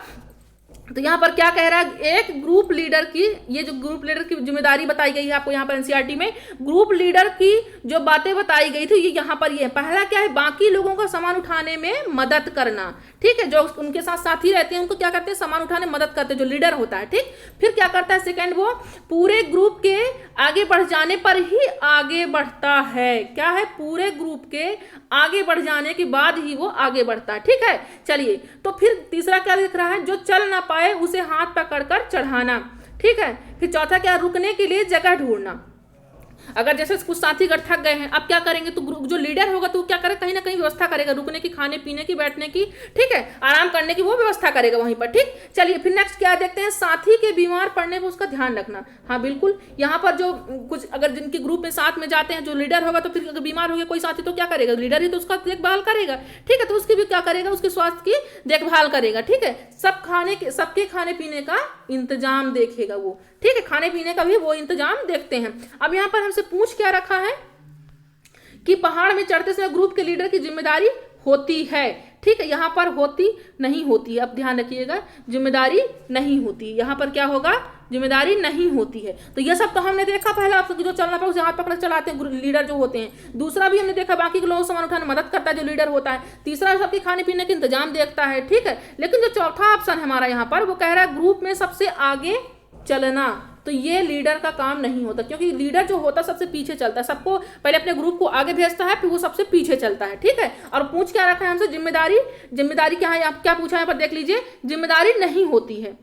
तो यहाँ पर क्या कह रहा है, एक ग्रुप लीडर की, ये जो ग्रुप लीडर की जिम्मेदारी बताई गई है आपको यहाँ पर एनसीईआरटी में, ग्रुप लीडर की जो बातें बताई गई थी ये यहाँ पर ये पहला क्या है, बाकी लोगों का सामान उठाने में मदद करना। ठीक है, जो उनके साथ साथी रहते हैं उनको क्या करते हैं, सामान उठाने में मदद करते हैं, जो लीडर होता है। ठीक, फिर क्या करता है सेकेंड, वो पूरे ग्रुप के आगे बढ़ जाने पर ही आगे बढ़ता है। क्या है, पूरे ग्रुप के आगे बढ़ जाने के बाद ही वो आगे बढ़ता है। ठीक है, चलिए तो फिर तीसरा क्या दिख रहा है, जो चल ना पाए उसे हाथ पकड़कर चढ़ाना। ठीक है, फिर चौथा क्या, रुकने के लिए जगह ढूंढना। अगर जैसे कुछ साथीगण थक गए हैं, अब क्या करेंगे, तो ग्रुप जो लीडर होगा तो क्या करेगा, कहीं ना कहीं व्यवस्था करेगा, रुकने की, खाने पीने की, बैठने की, ठीक है, आराम करने की, वो व्यवस्था करेगा वहीं पर। ठीक, चलिए फिर नेक्स्ट क्या देखते हैं, साथी के बीमार पड़ने पर उसका ध्यान रखना। हाँ बिल्कुल, यहाँ पर जो कुछ अगर जिनके ग्रुप में साथ में जाते हैं, जो लीडर होगा, तो फिर अगर बीमार हो गया कोई साथी तो क्या करेगा, लीडर ही तो उसका देखभाल करेगा। ठीक है, तो उसकी भी क्या करेगा, उसके स्वास्थ्य की देखभाल करेगा। ठीक है, सबके खाने पीने का इंतजाम देखेगा वो। ठीक है, खाने पीने का भी वो इंतजाम देखते हैं। अब यहाँ पर हमसे पूछ क्या रखा है कि पहाड़ में चढ़ते समय ग्रुप के लीडर की जिम्मेदारी होती है। ठीक है, यहाँ पर होती नहीं होती है, अब ध्यान रखिएगा, जिम्मेदारी नहीं होती, यहाँ पर क्या होगा, जिम्मेदारी नहीं होती है। तो ये सब तो हमने देखा, पहला ऑप्शन जो चलना पाए उसे हाथ पकड़ चलाते हैं लीडर जो होते हैं। दूसरा भी हमने देखा, बाकी के लोगों को सामान उठाने में मदद करता है जो लीडर होता है। तीसरा सबके खाने पीने के इंतजाम देखता है। ठीक है, लेकिन जो चौथा ऑप्शन है हमारा यहाँ पर, वो कह रहा है ग्रुप में सबसे आगे चलना। तो ये लीडर का काम नहीं होता, क्योंकि लीडर जो होता है सबसे पीछे चलता है, सबको पहले अपने ग्रुप को आगे भेजता है, फिर वो सबसे पीछे चलता है। ठीक है, और पूछ क्या रखा है हमसे, जिम्मेदारी क्या है, आप क्या पूछा है यहाँ पर देख लीजिए, जिम्मेदारी नहीं होती है,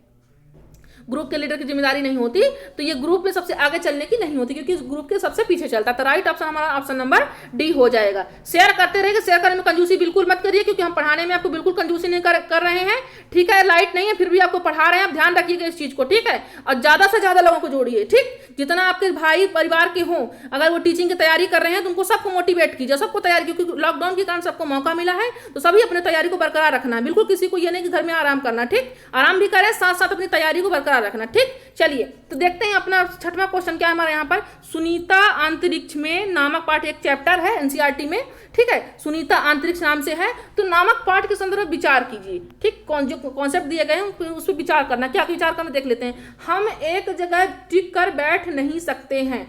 ग्रुप के लीडर की जिम्मेदारी नहीं होती, तो ये ग्रुप में सबसे आगे चलने की नहीं होती, क्योंकि इस ग्रुप के सबसे पीछे चलता है। तो राइट ऑप्शन हमारा ऑप्शन नंबर डी हो जाएगा। शेयर करते रहिए, शेयर करने में कंजूसी बिल्कुल मत करिए, क्योंकि हम पढ़ाने में आपको बिल्कुल कंजूसी नहीं कर रहे हैं। ठीक है, लाइट नहीं है फिर भी आपको पढ़ा रहे हैं, आप ध्यान रखिएगा इस चीज को। ठीक है, और ज्यादा से ज्यादा लोगों को जोड़िए। ठीक, जितना आपके भाई परिवार के हों, अगर वो टीचिंग की तैयारी कर रहे हैं तो उनको सबको मोटिवेट कीजिए, सबको तैयारी, क्योंकि लॉकडाउन के कारण सबको मौका मिला है, तो सभी अपनी तैयारी को बरकरार रखना है। बिल्कुल किसी को ये नहीं कि घर में आराम करना। ठीक, आराम भी करें, साथ साथ अपनी तैयारी को बरकरार रखना। ठीक, चलिए तो देखते हैं अपना छठवां क्वेश्चन क्या है हमारे यहाँ पर, सुनीता अंतरिक्ष में नामक पाठ एक चैप्टर है एनसीईआरटी में। ठीक है, सुनीता अंतरिक्ष नाम से है, तो नामक पाठ के संदर्भ में विचार कीजिए। ठीक, जो कॉन्सेप्ट दिए गए हैं उस पर विचार करना, क्या विचार करना देख लेते हैं। हम एक जगह टिक कर बैठ नहीं सकते हैं,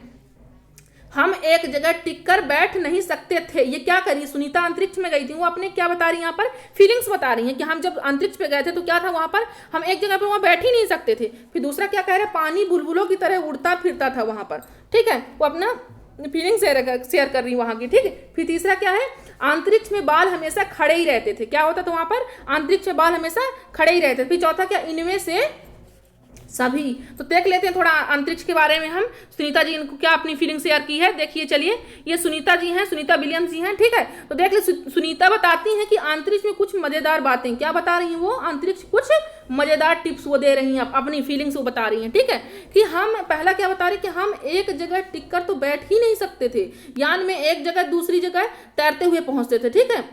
हम एक जगह टिक कर बैठ नहीं सकते थे। ये क्या करी, सुनीता अंतरिक्ष में गई थी, वो अपने क्या बता रही है यहाँ पर, फीलिंग्स बता रही हैं कि हम जब अंतरिक्ष पे गए थे तो क्या था वहां पर, हम एक जगह पे वहां बैठ ही नहीं सकते थे। फिर दूसरा क्या कह रहे हैं, पानी बुलबुलों की तरह उड़ता फिरता था वहां पर। ठीक है, वो अपना फीलिंग शेयर कर रही है वहां की। ठीक है, फिर तीसरा क्या है, अंतरिक्ष में बाल हमेशा खड़े ही रहते थे। क्या होता था वहां पर, अंतरिक्ष में बाल हमेशा खड़े ही रहते थे। फिर चौथा क्या, इनमें से सभी। तो देख लेते हैं थोड़ा अंतरिक्ष के बारे में हम, सुनीता जी इनको क्या अपनी फीलिंग शेयर की है। देखिए चलिए, ये सुनीता जी हैं, सुनीता विलियम्स जी हैं। ठीक है, तो देख ले, सुनीता बताती हैं कि अंतरिक्ष में कुछ मजेदार बातें, क्या बता रही हैं वो, अंतरिक्ष कुछ मजेदार टिप्स वो दे रही हैं, अपनी फीलिंग्स वो बता रही हैं। ठीक है, कि हम पहला क्या बता रहे हैं कि हम एक जगह टिक कर तो बैठ ही नहीं सकते थे, यान में एक जगह दूसरी जगह तैरते हुए पहुंचते थे। ठीक है,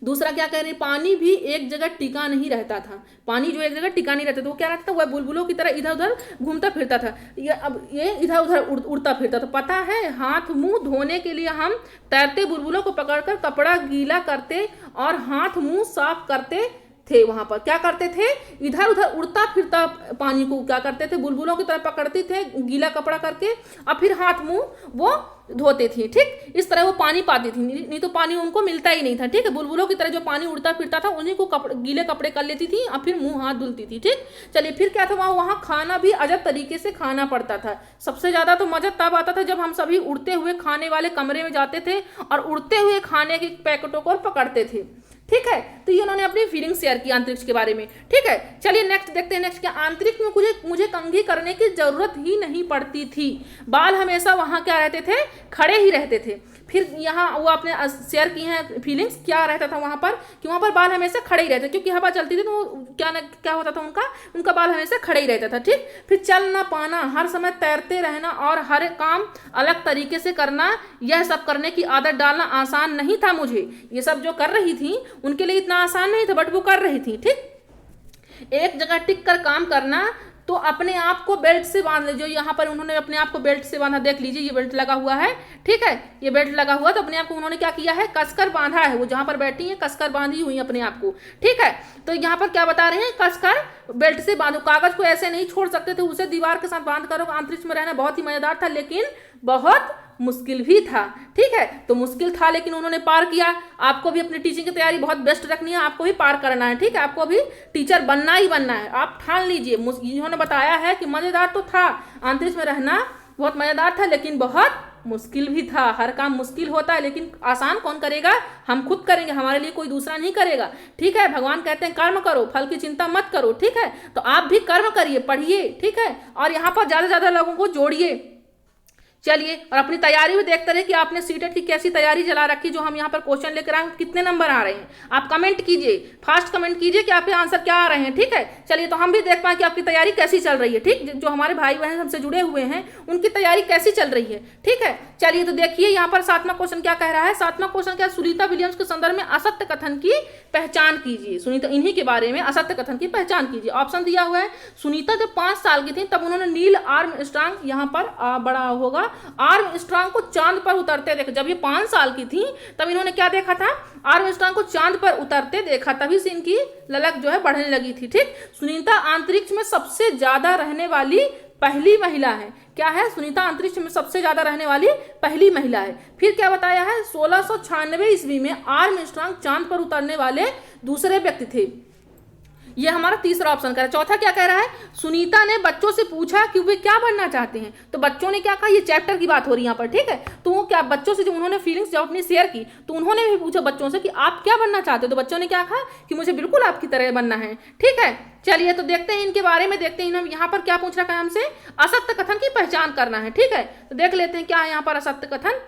दूसरा क्या कह रहे हैं, पानी भी एक जगह टिका नहीं रहता था। पानी जो एक जगह टिका नहीं रहता था वो क्या रहता था, वह बुलबुलों की तरह इधर उधर घूमता फिरता था। ये इधर उधर उड़ता फिरता था। पता है, हाथ मुंह धोने के लिए हम तैरते बुलबुलों को पकड़कर कपड़ा गीला करते और हाथ मुंह साफ करते थे। वहां पर क्या करते थे, इधर उधर उड़ता फिरता पानी को क्या करते थे, बुलबुलों की तरह पकड़ते थे गीला कपड़ा करके और फिर हाथ मुंह वो धोते थे। ठीक, इस तरह वो पानी पाती थी, नहीं तो पानी उनको मिलता ही नहीं था। ठीक है, बुलबुलों की तरह जो पानी उड़ता फिरता था उन्हीं को गीले कपड़े कर लेती थी और फिर मुंह हाथ धुलती थी। ठीक, चलिए फिर क्या था, वहाँ खाना भी अजब तरीके से खाना पड़ता था। सबसे ज्यादा तो मजा तब आता था जब हम सभी उड़ते हुए खाने वाले कमरे में जाते थे और उड़ते हुए खाने के पैकेटों को पकड़ते थे। ठीक है, तो ये उन्होंने अपनी फीलिंग शेयर की अंतरिक्ष के बारे में। ठीक है, चलिए नेक्स्ट देखते हैं। नेक्स्ट क्या, अंतरिक्ष में मुझे कंघी करने की जरूरत ही नहीं पड़ती थी। बाल हमेशा वहां क्या रहते थे, खड़े ही रहते थे। फिर यहाँ वो आपने शेयर की हैं फीलिंग्स, क्या रहता था वहां पर कि वहां पर बाल हमेशा खड़े ही रहते, क्योंकि हवा चलती थी तो वो क्या होता था, उनका बाल हमेशा खड़े ही रहता था। ठीक, फिर चल ना पाना, हर समय तैरते रहना और हर काम अलग तरीके से करना, यह सब करने की आदत डालना आसान नहीं था मुझे। ये सब जो कर रही थी उनके लिए इतना आसान नहीं था, बट वो कर रही थी। ठीक, एक जगह टिक कर काम करना, तो अपने आप को बेल्ट से बांध ले। जो यहाँ पर उन्होंने अपने आप को बेल्ट से बांधा, देख लीजिए ये बेल्ट लगा हुआ है। ठीक है, ये बेल्ट लगा हुआ, तो अपने आप को उन्होंने क्या किया है, कसकर बांधा है। वो जहाँ पर बैठी है कसकर बांधी हुई अपने आप को। ठीक है, तो यहाँ पर क्या बता रहे हैं, कसकर बेल्ट से बांधो। कागज को ऐसे नहीं छोड़ सकते थे, उसे दीवार के साथ बांध करो। अंतरिक्ष में रहना बहुत ही मजेदार था लेकिन बहुत मुश्किल भी था। ठीक है, तो मुश्किल था लेकिन उन्होंने पार किया। आपको भी अपनी टीचिंग की तैयारी बहुत बेस्ट रखनी है, आपको भी पार करना है। ठीक है, आपको भी टीचर बनना ही बनना है, आप ठान लीजिए। इन्होंने बताया है कि मजेदार तो था, अंतरिक्ष में रहना बहुत मजेदार था लेकिन बहुत मुश्किल भी था। हर काम मुश्किल होता है लेकिन आसान कौन करेगा, हम खुद करेंगे, हमारे लिए कोई दूसरा नहीं करेगा। ठीक है, भगवान कहते हैं कर्म करो, फल की चिंता मत करो। ठीक है, तो आप भी कर्म करिए, पढ़िए। ठीक है, और यहाँ पर ज्यादा से ज्यादा लोगों को जोड़िए। चलिए, और अपनी तैयारी भी देखते रहे कि आपने सीटेट की कैसी तैयारी चला रखी। जो हम यहाँ पर क्वेश्चन लेकर आए कितने नंबर आ रहे हैं, आप कमेंट कीजिए, फास्ट कमेंट कीजिए कि आपके आंसर क्या आ रहे हैं। ठीक है, चलिए, तो हम भी देख पाए कि आपकी तैयारी कैसी चल रही है। ठीक, जो हमारे भाई बहन हमसे जुड़े हुए हैं उनकी तैयारी कैसी चल रही है। ठीक है, चलिए, तो देखिए यहाँ पर 7वां क्वेश्चन क्या कह रहा है। 7वां क्वेश्चन क्या, सुनीता विलियम्स के संदर्भ में असत्य कथन की पहचान कीजिए। सुनीता, इन्हीं के बारे में असत्य कथन की पहचान कीजिए। ऑप्शन दिया हुआ है, सुनीता जब 5 साल की थी तब उन्होंने नील आर्मस्ट्रांग, यहाँ पर बड़ा होगा, आर्मस्ट्रांग को चांद पर उतरते देखा। जब ये 5 साल की थी तब इन्होंने क्या देखा था, आर्मस्ट्रांग को चांद पर उतरते देखा, तभी से इनकी ललक जो है बढ़ने लगी थी। ठीक, सुनीता अंतरिक्ष में सबसे ज्यादा रहने वाली पहली महिला है। क्या है, सुनीता अंतरिक्ष में सबसे ज्यादा रहने वाली पहली महिला है। फिर क्या बताया है, 1696 ईस्वी में आर्मस्ट्रांग चांद पर उतरने वाले दूसरे व्यक्ति थे। ये हमारा तीसरा ऑप्शन कह रहा है। चौथा क्या कह रहा है, सुनीता ने बच्चों से पूछा कि वे क्या बनना चाहते हैं। तो बच्चों ने क्या कहा, ये चैप्टर की बात हो रही है यहाँ पर। ठीक है, तो वो क्या बच्चों से जब उन्होंने फीलिंग्स जब अपनी शेयर की तो उन्होंने भी पूछा बच्चों से कि आप क्या बनना चाहते हो। तो बच्चों ने क्या कहा कि मुझे बिल्कुल आपकी तरह बनना है। ठीक है, चलिए, तो देखते हैं इनके बारे में, देखते हैं यहाँ पर क्या पूछ रखा है हमसे, असत्य कथन की पहचान करना है। ठीक है, तो देख लेते हैं क्या है यहाँ पर असत्य कथन।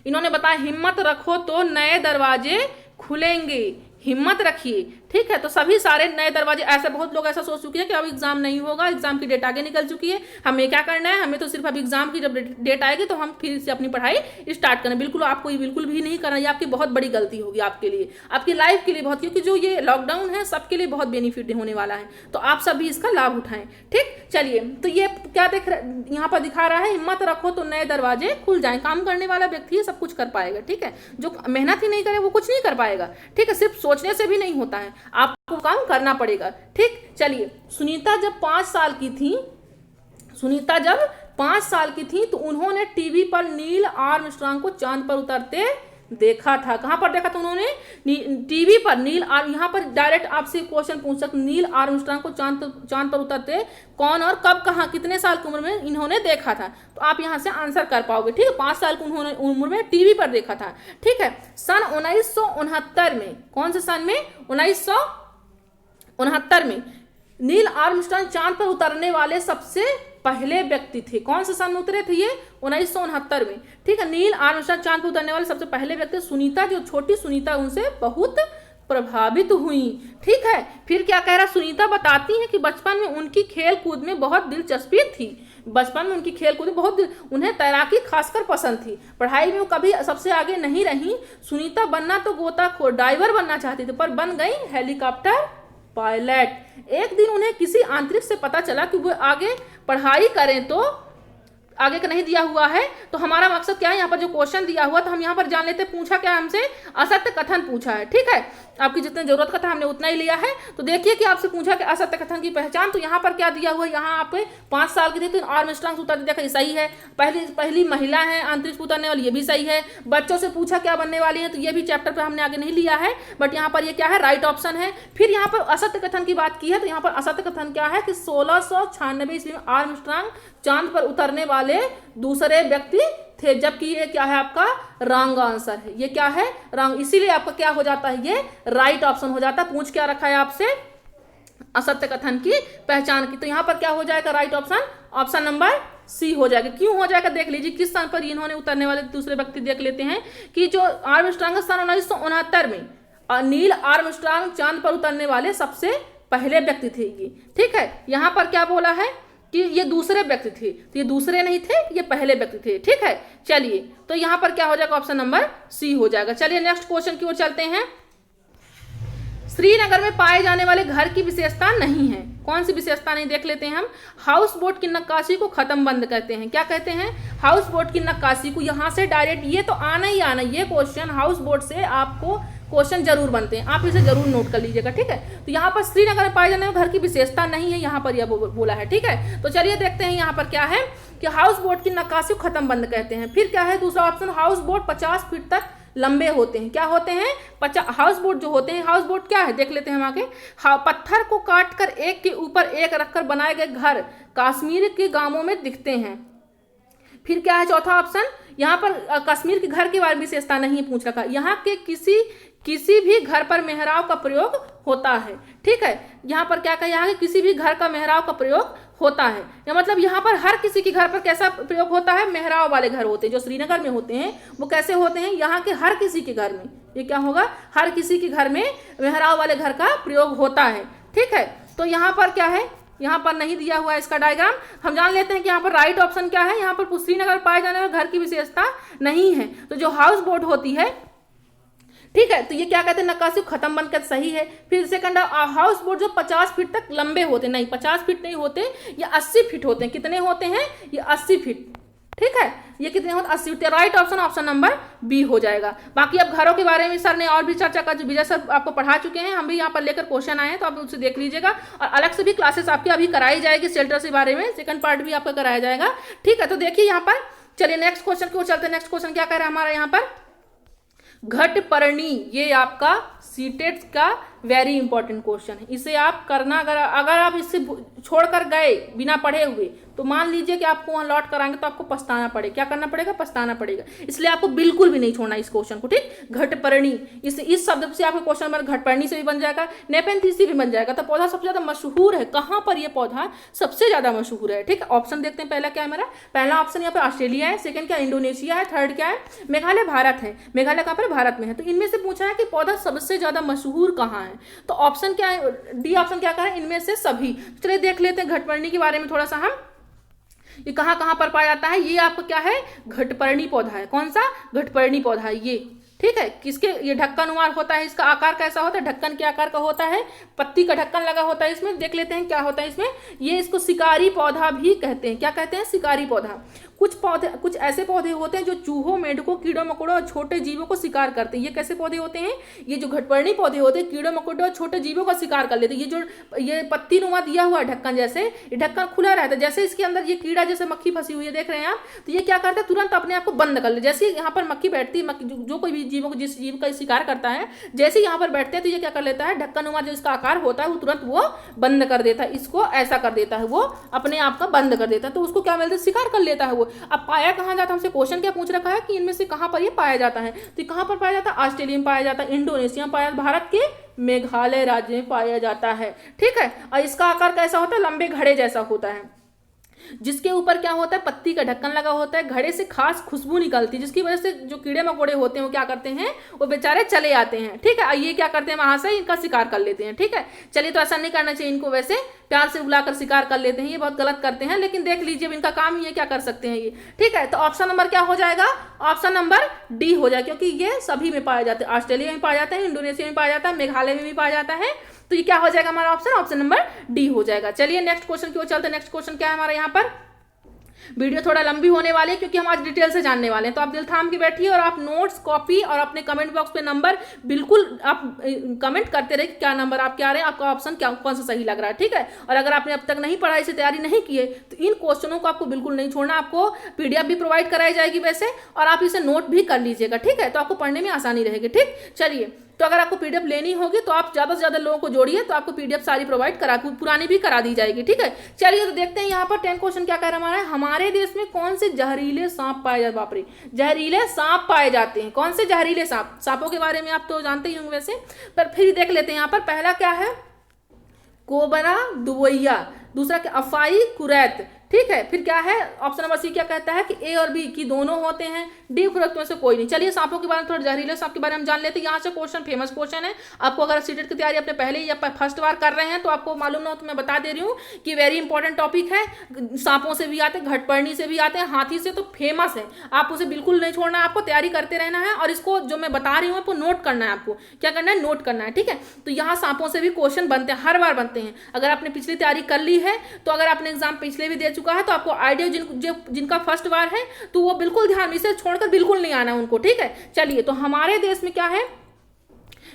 इन्होंने बताया, हिम्मत रखो तो नए दरवाजे खुलेंगे, हिम्मत रखिए। ठीक है, तो सभी सारे नए दरवाजे, ऐसे बहुत लोग ऐसा सोच चुके हैं कि अब एग्जाम नहीं होगा, एग्जाम की डेट आगे निकल चुकी है, हमें क्या करना है, हमें तो सिर्फ अब एग्जाम की जब डेट आएगी तो हम फिर से अपनी पढ़ाई स्टार्ट करें। बिल्कुल आपको ये बिल्कुल भी नहीं करना, ये आपकी बहुत बड़ी गलती होगी, आपके लिए, आपकी लाइफ के लिए बहुत, क्योंकि जो ये लॉकडाउन है सबके लिए बहुत बेनिफिट होने वाला है, तो आप सभी इसका लाभ उठाएं। ठीक, चलिए, तो ये क्या यहाँ पर दिखा रहा है, हिम्मत रखो तो नए दरवाजे खुल जाएं। काम करने वाला व्यक्ति सब कुछ कर पाएगा। ठीक है, जो मेहनत ही नहीं करे वो कुछ नहीं कर पाएगा। ठीक है, सिर्फ सोचने से भी नहीं होता है, आपको काम करना पड़ेगा। ठीक, चलिए, सुनीता जब 5 साल की थी तो उन्होंने टीवी पर नील आर्मस्ट्रांग को चांद पर उतरते देखा था। कहां पर देखा था उन्होंने, टीवी पर। यहाँ पर डायरेक्ट आपसे क्वेश्चन पूछ सकते, नील आर्मस्ट्रांग को चांद पर उतरते कौन और कब, कहां, कितने साल की उम्र में इन्होंने देखा था, तो आप यहां से आंसर कर पाओगे। ठीक है, 5 साल की उन्होंने उम्र में टीवी पर देखा था। ठीक है, सन 1969 में, कौन से सन में, 1969 में नील आर्मस्ट्रांग चांद पर उतरने वाले सबसे पहले व्यक्ति थे। कौन से सन में उतरे थे ये, 1969 में। ठीक है, नील आर्मस्ट्रांग चांद पर उतरने वाले सबसे पहले व्यक्ति। सुनीता, जो छोटी सुनीता, उनसे बहुत प्रभावित हुई। ठीक है, फिर क्या कह रहा, सुनीता बताती है कि बचपन में उनकी खेल कूद में बहुत दिलचस्पी थी। बचपन में उनकी खेल कूद बहुत, उन्हें तैराकी खासकर पसंद थी। पढ़ाई में वो कभी सबसे आगे नहीं रही। सुनीता बनना तो गोताखोर डाइवर बनना चाहती थी, पर बन गई हेलीकॉप्टर पायलट। एक दिन उन्हें किसी आंतरिक से पता चला कि वो आगे पढ़ाई करें तो आगे का नहीं दिया हुआ है। तो हमारा मकसद क्या है, यहाँ पर जो क्वेश्चन दिया हुआ तो हम यहाँ पर जान लेते हैं। पूछा क्या हमसे, असत्य कथन पूछा है। ठीक है, आपकी जितनी जरूरत का था हमने उतना ही लिया है। तो देखिए कि आपसे पूछा कि असत्य कथन की पहचान, तो यहाँ पर क्या दिया हुआ है, यहाँ आप 5 साल की थी तो आर्मस्ट्रांग उतरते देखा, ये सही है। पहली महिला है अंतरिक्ष उतरने वाली, ये भी सही है। बच्चों से पूछा क्या बनने वाली है, तो ये भी चैप्टर पर हमने आगे नहीं लिया है, बट यहाँ पर ये क्या है, राइट ऑप्शन है। फिर यहाँ पर असत्य कथन की बात की है, तो यहाँ पर असत्य कथन क्या है कि 1696 ईस्वी में आर्मस्ट्रांग चांद पर उतरने वाले दूसरे व्यक्ति थे, जबकि ये क्या है आपका रॉन्ग आंसर है। ये क्या है, रॉन्ग, इसीलिए आपका क्या हो जाता है, ये राइट ऑप्शन हो जाता है। पूछ क्या रखा है आपसे, असत्य कथन की पहचान की, तो यहाँ पर क्या हो जाएगा right option, option number C हो जाएगा। क्यों हो जाएगा देख लीजिए, किस स्थान पर इन्होंने उतरने वाले दूसरे व्यक्ति देख लेते हैं कि जो आर्मस्ट्रांग सन 1969 में नील आर्मस्ट्रांग चांद पर उतरने वाले सबसे पहले व्यक्ति थे ये। ठीक है, यहाँ पर क्या बोला है कि ये दूसरे व्यक्ति थे, तो ये दूसरे नहीं थे, ये पहले व्यक्ति थे। ठीक है, चलिए तो यहाँ पर क्या हो जाएगा, ऑप्शन नंबर सी हो जाएगा। चलिए नेक्स्ट क्वेश्चन की ओर चलते हैं। श्रीनगर में पाए जाने वाले घर की विशेषता नहीं है, कौन सी विशेषता नहीं देख लेते हैं हम। हाउस बोट की नक्काशी को खत्म बंद कहते हैं, क्या कहते हैं, हाउस बोट की नक्काशी को। यहाँ से डायरेक्ट ये तो आना ही आना, ये क्वेश्चन हाउस बोट से आपको क्वेश्चन जरूर बनते हैं, आप इसे जरूर नोट कर लीजिएगा। ठीक है, तो यहाँ पर श्रीनगर में पाए जाने वाले घर की विशेषता नहीं है, यहाँ पर यह बोला है। ठीक है, तो चलिए देखते हैं यहाँ पर क्या है कि हाउस बोट की नक्काशी को खत्म बंद कहते हैं। फिर क्या है दूसरा ऑप्शन, हाउस बोट 50 फीट तक लंबे होते हैं, क्या होते हैं, हाउस बोट जो होते हैं, हाउस बोट क्या है देख लेते हैं हम आगे। पत्थर को काटकर एक के ऊपर एक रखकर बनाए गए घर कश्मीर के गांवों में दिखते हैं। फिर क्या है चौथा ऑप्शन, यहाँ पर कश्मीर के घर के बारे में विशेषता नहीं पूछ रखा, यहाँ के किसी भी घर पर मेहराब का प्रयोग होता है। ठीक है, यहाँ पर क्या कहा, यहाँ के किसी भी घर का मेहराब का प्रयोग होता है, या मतलब यहाँ पर हर किसी के घर पर कैसा प्रयोग होता है, मेहराब वाले घर होते हैं जो श्रीनगर में होते हैं, वो कैसे होते हैं, यहाँ के हर किसी के घर में, ये क्या होगा, हर किसी के घर में मेहराब वाले घर का प्रयोग होता है। ठीक है, तो यहाँ पर क्या है, यहाँ पर नहीं दिया हुआ है इसका डायग्राम, हम जान लेते हैं कि यहाँ पर राइट ऑप्शन क्या है। यहाँ पर श्रीनगर पाए जाने वाले घर की विशेषता नहीं है, तो जो हाउस बोट होती है, ठीक है, तो ये क्या कहते हैं, नक्काशी खत्म बंद कर, सही है। फिर सेकंड, हाउस बोट जो 50 फीट तक लंबे होते, नहीं 50 फीट नहीं होते, ये 80 फीट होते हैं। कितने होते हैं, ये 80 फीट। ठीक है, ये कितने होते, 80 feet. Right option option number B हो जाएगा। बाकी अब घरों के बारे में सर ने और भी चर्चा कर, विजय सर आपको पढ़ा चुके हैं, हम भी यहाँ पर लेकर क्वेश्चन आए हैं, तो आप उससे देख लीजिएगा। और अलग से भी क्लासेस आपकी अभी कराई जाएगी शेल्टर के बारे में, सेकंड पार्ट भी आपका कराया जाएगा। ठीक है, तो देखिए यहाँ पर, चलिए नेक्स्ट क्वेश्चन की ओर चलते हैं। नेक्स्ट क्वेश्चन क्या कह रहा है हमारा यहाँ पर, घटपर्णी, ये आपका सीटेट का वेरी इंपॉर्टेंट क्वेश्चन है, इसे आप करना, अगर आप इससे छोड़कर गए बिना पढ़े हुए, तो मान लीजिए कि आपको वहाँ लौट कराएंगे तो आपको पछताना पड़ेगा। क्या करना पड़ेगा, पछताना पड़ेगा, इसलिए आपको बिल्कुल भी नहीं छोड़ना इस क्वेश्चन को। ठीक, घटपर्णी, इस शब्द से आपको क्वेश्चन नंबर घटपर्णी से भी बन जाएगा, नेपेंथिस भी बन जाएगा। तो पौधा सबसे ज्यादा मशहूर है, कहाँ पर यह पौधा सबसे ज्यादा मशहूर है। ठीक है, ऑप्शन देखते हैं, पहला क्या है मेरा, पहला ऑप्शन यहाँ पर ऑस्ट्रेलिया है, सेकंड क्या इंडोनेशिया है, थर्ड क्या है मेघालय भारत है। मेघालय कहाँ पर, भारत में है। तो इनमें से पूछा है कि पौधा सबसे ज्यादा मशहूर कहाँ है, तो ऑप्शन क्या है, डी ऑप्शन क्या कह रहा है, इनमें से सभी। चलिए देख लेते हैं घटपर्णी के बारे में थोड़ा सा हम, ये कहाँ पर पाया जाता है, ये आपको क्या है, घटपर्णी पौधा है। कौन सा, घटपर्णी पौधा है ये। ठीक है, किसके, ये ढक्कनवार होता है, इसका आकार कैसा होता है, ढक्कन के आकार का होता है, पत्ती का ढक्कन लगा होता है इसमें। देख लेते हैं क्या होता है इसमें, ये इसको शिकारी पौधा भी कहते हैं। क्या कहते हैं, शिकारी पौधा। कुछ ऐसे पौधे होते हैं जो चूहों, मेंढकों, कीड़ों मकोड़ों और छोटे जीवों को शिकार करते हैं। ये कैसे पौधे होते हैं, ये जो घटपर्णी पौधे होते हैं कीड़ों मकोड़ों और छोटे जीवों का शिकार कर लेते हैं। ये पत्ती नुमा दिया हुआ है ढक्कन, जैसे ये ढक्कन खुला रहता है, जैसे इसके अंदर ये कीड़ा जैसे मक्खी फंसी हुई है देख रहे हैं आप, तो ये क्या करता है, तुरंत अपने आप को बंद कर ले। जैसे यहाँ पर मक्खी बैठती है, जो कोई भी जीवों को, जिस जीव का शिकार करता है, जैसे यहाँ पर बैठते हैं तो ये क्या कर लेता है, ढक्कन नुमा जो इसका आकार होता है वो तुरंत वो बंद कर देता है, इसको ऐसा कर देता है, वो अपने आप का बंद कर देता है, तो उसको क्या मिलता है, शिकार कर लेता है वो। अब पाया कहाँ जाता है, हमसे क्वेश्चन क्या पूछ रखा है कि इनमें से कहाँ पर ये पाया जाता है, तो कहाँ पर पाया जाता है, ऑस्ट्रेलिया में पाया जाता है, इंडोनेशिया में पाया, भारत के मेघालय राज्य में पाया जाता है। ठीक है, और इसका आकार कैसा होता है, लंबे घड़े जैसा होता है। जिसके ऊपर क्या होता है, पत्ती का ढक्कन लगा होता है, घड़े से खास खुशबू निकलती है, जिसकी वजह से जो कीड़े मकोड़े होते हैं वो क्या करते हैं, वो बेचारे चले आते हैं। ठीक है, ये क्या करते हैं, वहां से इनका शिकार कर लेते हैं। ठीक है, चलिए, तो ऐसा नहीं करना चाहिए इनको, वैसे प्यार से बुलाकर शिकार कर लेते हैं, ये बहुत गलत करते हैं, लेकिन देख लीजिए इनका काम ही है, क्या कर सकते हैं ये। ठीक है, तो ऑप्शन नंबर क्या हो जाएगा, ऑप्शन नंबर डी हो जाएगा, क्योंकि ये सभी में पाया जाता है, ऑस्ट्रेलिया में पाया जाता है, इंडोनेशिया में पाया जाता है, मेघालय में भी पाया जाता है। तो ये क्या हो जाएगा हमारा ऑप्शन, ऑप्शन नंबर डी हो जाएगा। चलिए नेक्स्ट क्वेश्चन की ओर चलते हैं। नेक्स्ट क्वेश्चन क्या है हमारा यहाँ पर, वीडियो थोड़ा लंबी होने वाली है क्योंकि हम आज डिटेल से जानने वाले हैं, तो आप दिल थाम के बैठिए और आप नोट्स, कॉपी और अपने कमेंट बॉक्स पे नंबर बिल्कुल आप कमेंट करते रहिए, क्या नंबर आपके आ रहे हैं, आपका ऑप्शन क्या कौन सा सही लग रहा है। ठीक है, और अगर आपने अब तक नहीं पढ़ाई से तैयारी नहीं की है तो इन क्वेश्चनों को आपको बिल्कुल नहीं छोड़ना, आपको पीडीएफ भी प्रोवाइड कराई जाएगी वैसे, और आप इसे नोट भी कर लीजिएगा। ठीक है, तो आपको पढ़ने में आसानी रहेगी। ठीक, चलिए, तो अगर आपको पीडीएफ लेनी होगी तो आप ज्यादा से ज्यादा लोगों को जोड़िए, तो आपको पीडीएफ सारी प्रोवाइड करा, पुरानी भी करा दी जाएगी। ठीक है, चलिए, तो देखते हैं यहाँ पर 10 क्वेश्चन क्या कह रहा है हमारे देश में कौन से जहरीले सांप पाए जाते, बाप रे, जहरीले सांप पाए जाते हैं, कौन से जहरीले सांप, सांपों के बारे में आप तो जानते ही होंगे वैसे, पर फिर देख लेते हैं यहाँ पर। पहला क्या है, कोबरा दुबैया, दूसरा क्या, अफाई कुरैत। ठीक है, फिर क्या है, ऑप्शन नंबर सी क्या कहता है कि ए और बी की दोनों होते हैं, डी उपरोक्त में से कोई नहीं। चलिए, सांपों के बारे में, थोड़ा जहरीले सांप के बारे में जान लेते हैं। यहाँ से क्वेश्चन फेमस क्वेश्चन है, आपको अगर सीटेट की तैयारी अपने पहले या फर्स्ट बार कर रहे हैं तो आपको मालूम ना हो तो मैं बता दे रही हूँ कि वेरी इंपॉर्टेंट टॉपिक है, सांपों से भी आते हैं, घटपर्णी से भी आते हैं, हाथी से तो फेमस है, आप उसे बिल्कुल नहीं छोड़ना, आपको तैयारी करते रहना है, और इसको जो मैं बता रही हूँ आपको नोट करना है, आपको क्या करना है, नोट करना है। ठीक है, तो यहाँ सांपों से भी क्वेश्चन बनते हैं, हर बार बनते हैं। अगर आपने पिछली तैयारी कर ली है तो अगर आपने एग्जाम पिछले भी दे चुका है तो आपको आइडिया, जिनका फर्स्ट बार है तो वो बिल्कुल ध्यान, इसे छोड़कर बिल्कुल नहीं आना उनको। ठीक है, चलिए, तो हमारे देश में क्या है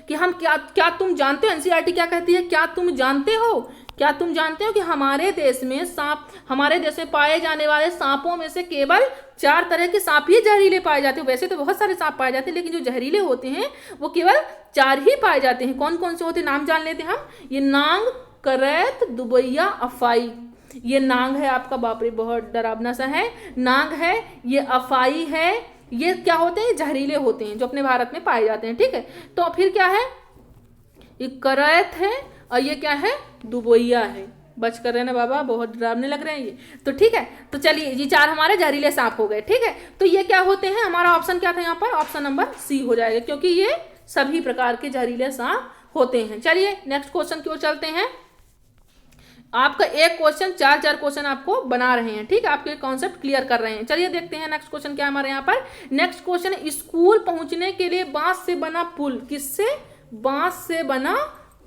कि हम क्या तुम जानते हो, एनसीईआरटी क्या कहती है, क्या तुम जानते हो, क्या तुम जानते हो कि हमारे देश में सांप, हमारे देश में पाए जाने वाले सांपों में से केवल 4 तरह के सांप ही जहरीले पाए जाते हैं। वैसे तो बहुत सारे सांप पाए जाते हैं, लेकिन जो जहरीले होते हैं वो केवल 4 ही पाए जाते हैं। कौन कौन से होते हैं, नाम जान लेते हैं हम। ये नांग, करैत, दुबैया, अफाई। ये नांग है आपका, बाप रे बहुत डरावना सा है, नांग है, ये अफाई है, ये क्या होते हैं, जहरीले होते हैं जो अपने भारत में पाए जाते हैं। ठीक है, तो फिर क्या है, ये करैत है, और ये क्या है, दुबैया है। बच कर रहे ना बाबा, बहुत डरावने लग रहे हैं ये। तो ठीक है, तो चलिए, ये 4 हमारे जहरीले सांप हो गए। ठीक है, तो ये क्या होते हैं, हमारा ऑप्शन क्या था यहाँ पर, ऑप्शन नंबर सी हो जाएगा, क्योंकि ये सभी प्रकार के जहरीले सांप होते हैं। चलिए नेक्स्ट क्वेश्चन की ओर चलते हैं। आपका एक क्वेश्चन 4 क्वेश्चन आपको बना रहे हैं। ठीक है, आपके कॉन्सेप्ट क्लियर कर रहे हैं। चलिए देखते हैं नेक्स्ट क्वेश्चन क्या है हमारे यहाँ पर। नेक्स्ट क्वेश्चन, स्कूल पहुंचने के लिए बांस से बना पुल, किससे, बांस से बना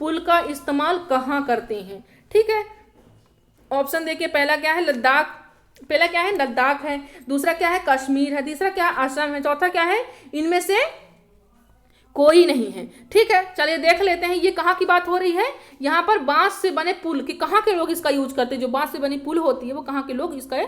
पुल का इस्तेमाल कहाँ करते हैं। ठीक है, ऑप्शन देखिए, पहला क्या है, लद्दाख, पहला क्या है, लद्दाख है, दूसरा क्या है, कश्मीर है, तीसरा क्या है, असम है, चौथा क्या है, इनमें से कोई नहीं है। ठीक है, चलिए देख लेते हैं ये कहाँ की बात हो रही है। यहाँ पर बांस से बने पुल, कि कहाँ के लोग इसका यूज करते हैं, जो बांस से बनी पुल होती है वो कहाँ के लोग इसका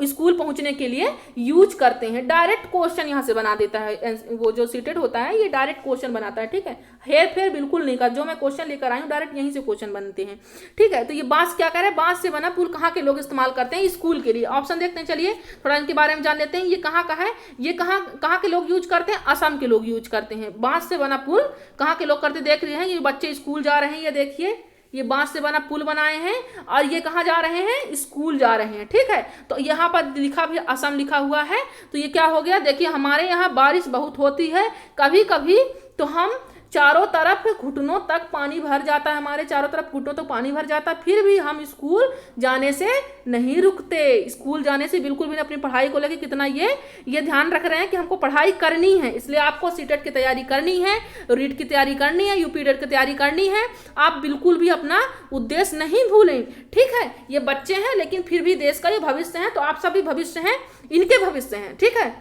स्कूल पहुंचने के लिए यूज करते हैं। डायरेक्ट क्वेश्चन यहाँ से बना देता है, वो जो सीटेड होता है ये डायरेक्ट क्वेश्चन बनाता है। ठीक है, हेर फेर बिल्कुल नहीं कर, जो मैं क्वेश्चन लेकर आई हूँ डायरेक्ट यहीं से क्वेश्चन बनते हैं। ठीक है, तो ये बांस क्या कह रहा है, बांस से बना पुल कहाँ के लोग इस्तेमाल करते हैं स्कूल के लिए। ऑप्शन देखते हैं, चलिए थोड़ा इनके बारे में जान लेते हैं। ये कहाँ का है, ये कहाँ के लोग यूज करते हैं, असम के लोग यूज करते हैं। बांस से बना पुल कहाँ के लोग करते, देख रहे हैं ये बच्चे स्कूल जा रहे हैं, ये देखिए ये बांस से बना पुल बनाए हैं, और ये कहाँ जा रहे हैं, स्कूल जा रहे हैं। ठीक है, तो यहाँ पर लिखा भी असम लिखा हुआ है, तो ये क्या हो गया, देखिए हमारे यहाँ बारिश बहुत होती है, कभी कभी तो हम चारों तरफ घुटनों तक पानी भर जाता है, हमारे चारों तरफ घुटनों तक पानी भर जाता है, फिर भी हम स्कूल जाने से नहीं रुकते। स्कूल जाने से बिल्कुल भी अपनी पढ़ाई को लेकर कितना ये ध्यान रख रहे हैं कि हमको पढ़ाई करनी है, इसलिए आपको सीटेट की तैयारी करनी है, रीट की तैयारी करनी है, यूपीटेट की तैयारी करनी है। आप बिल्कुल भी अपना उद्देश्य नहीं भूलें। ठीक है, ये बच्चे हैं लेकिन फिर भी देश का ये भविष्य है, तो आप सभी भविष्य हैं, इनके भविष्य हैं। ठीक है,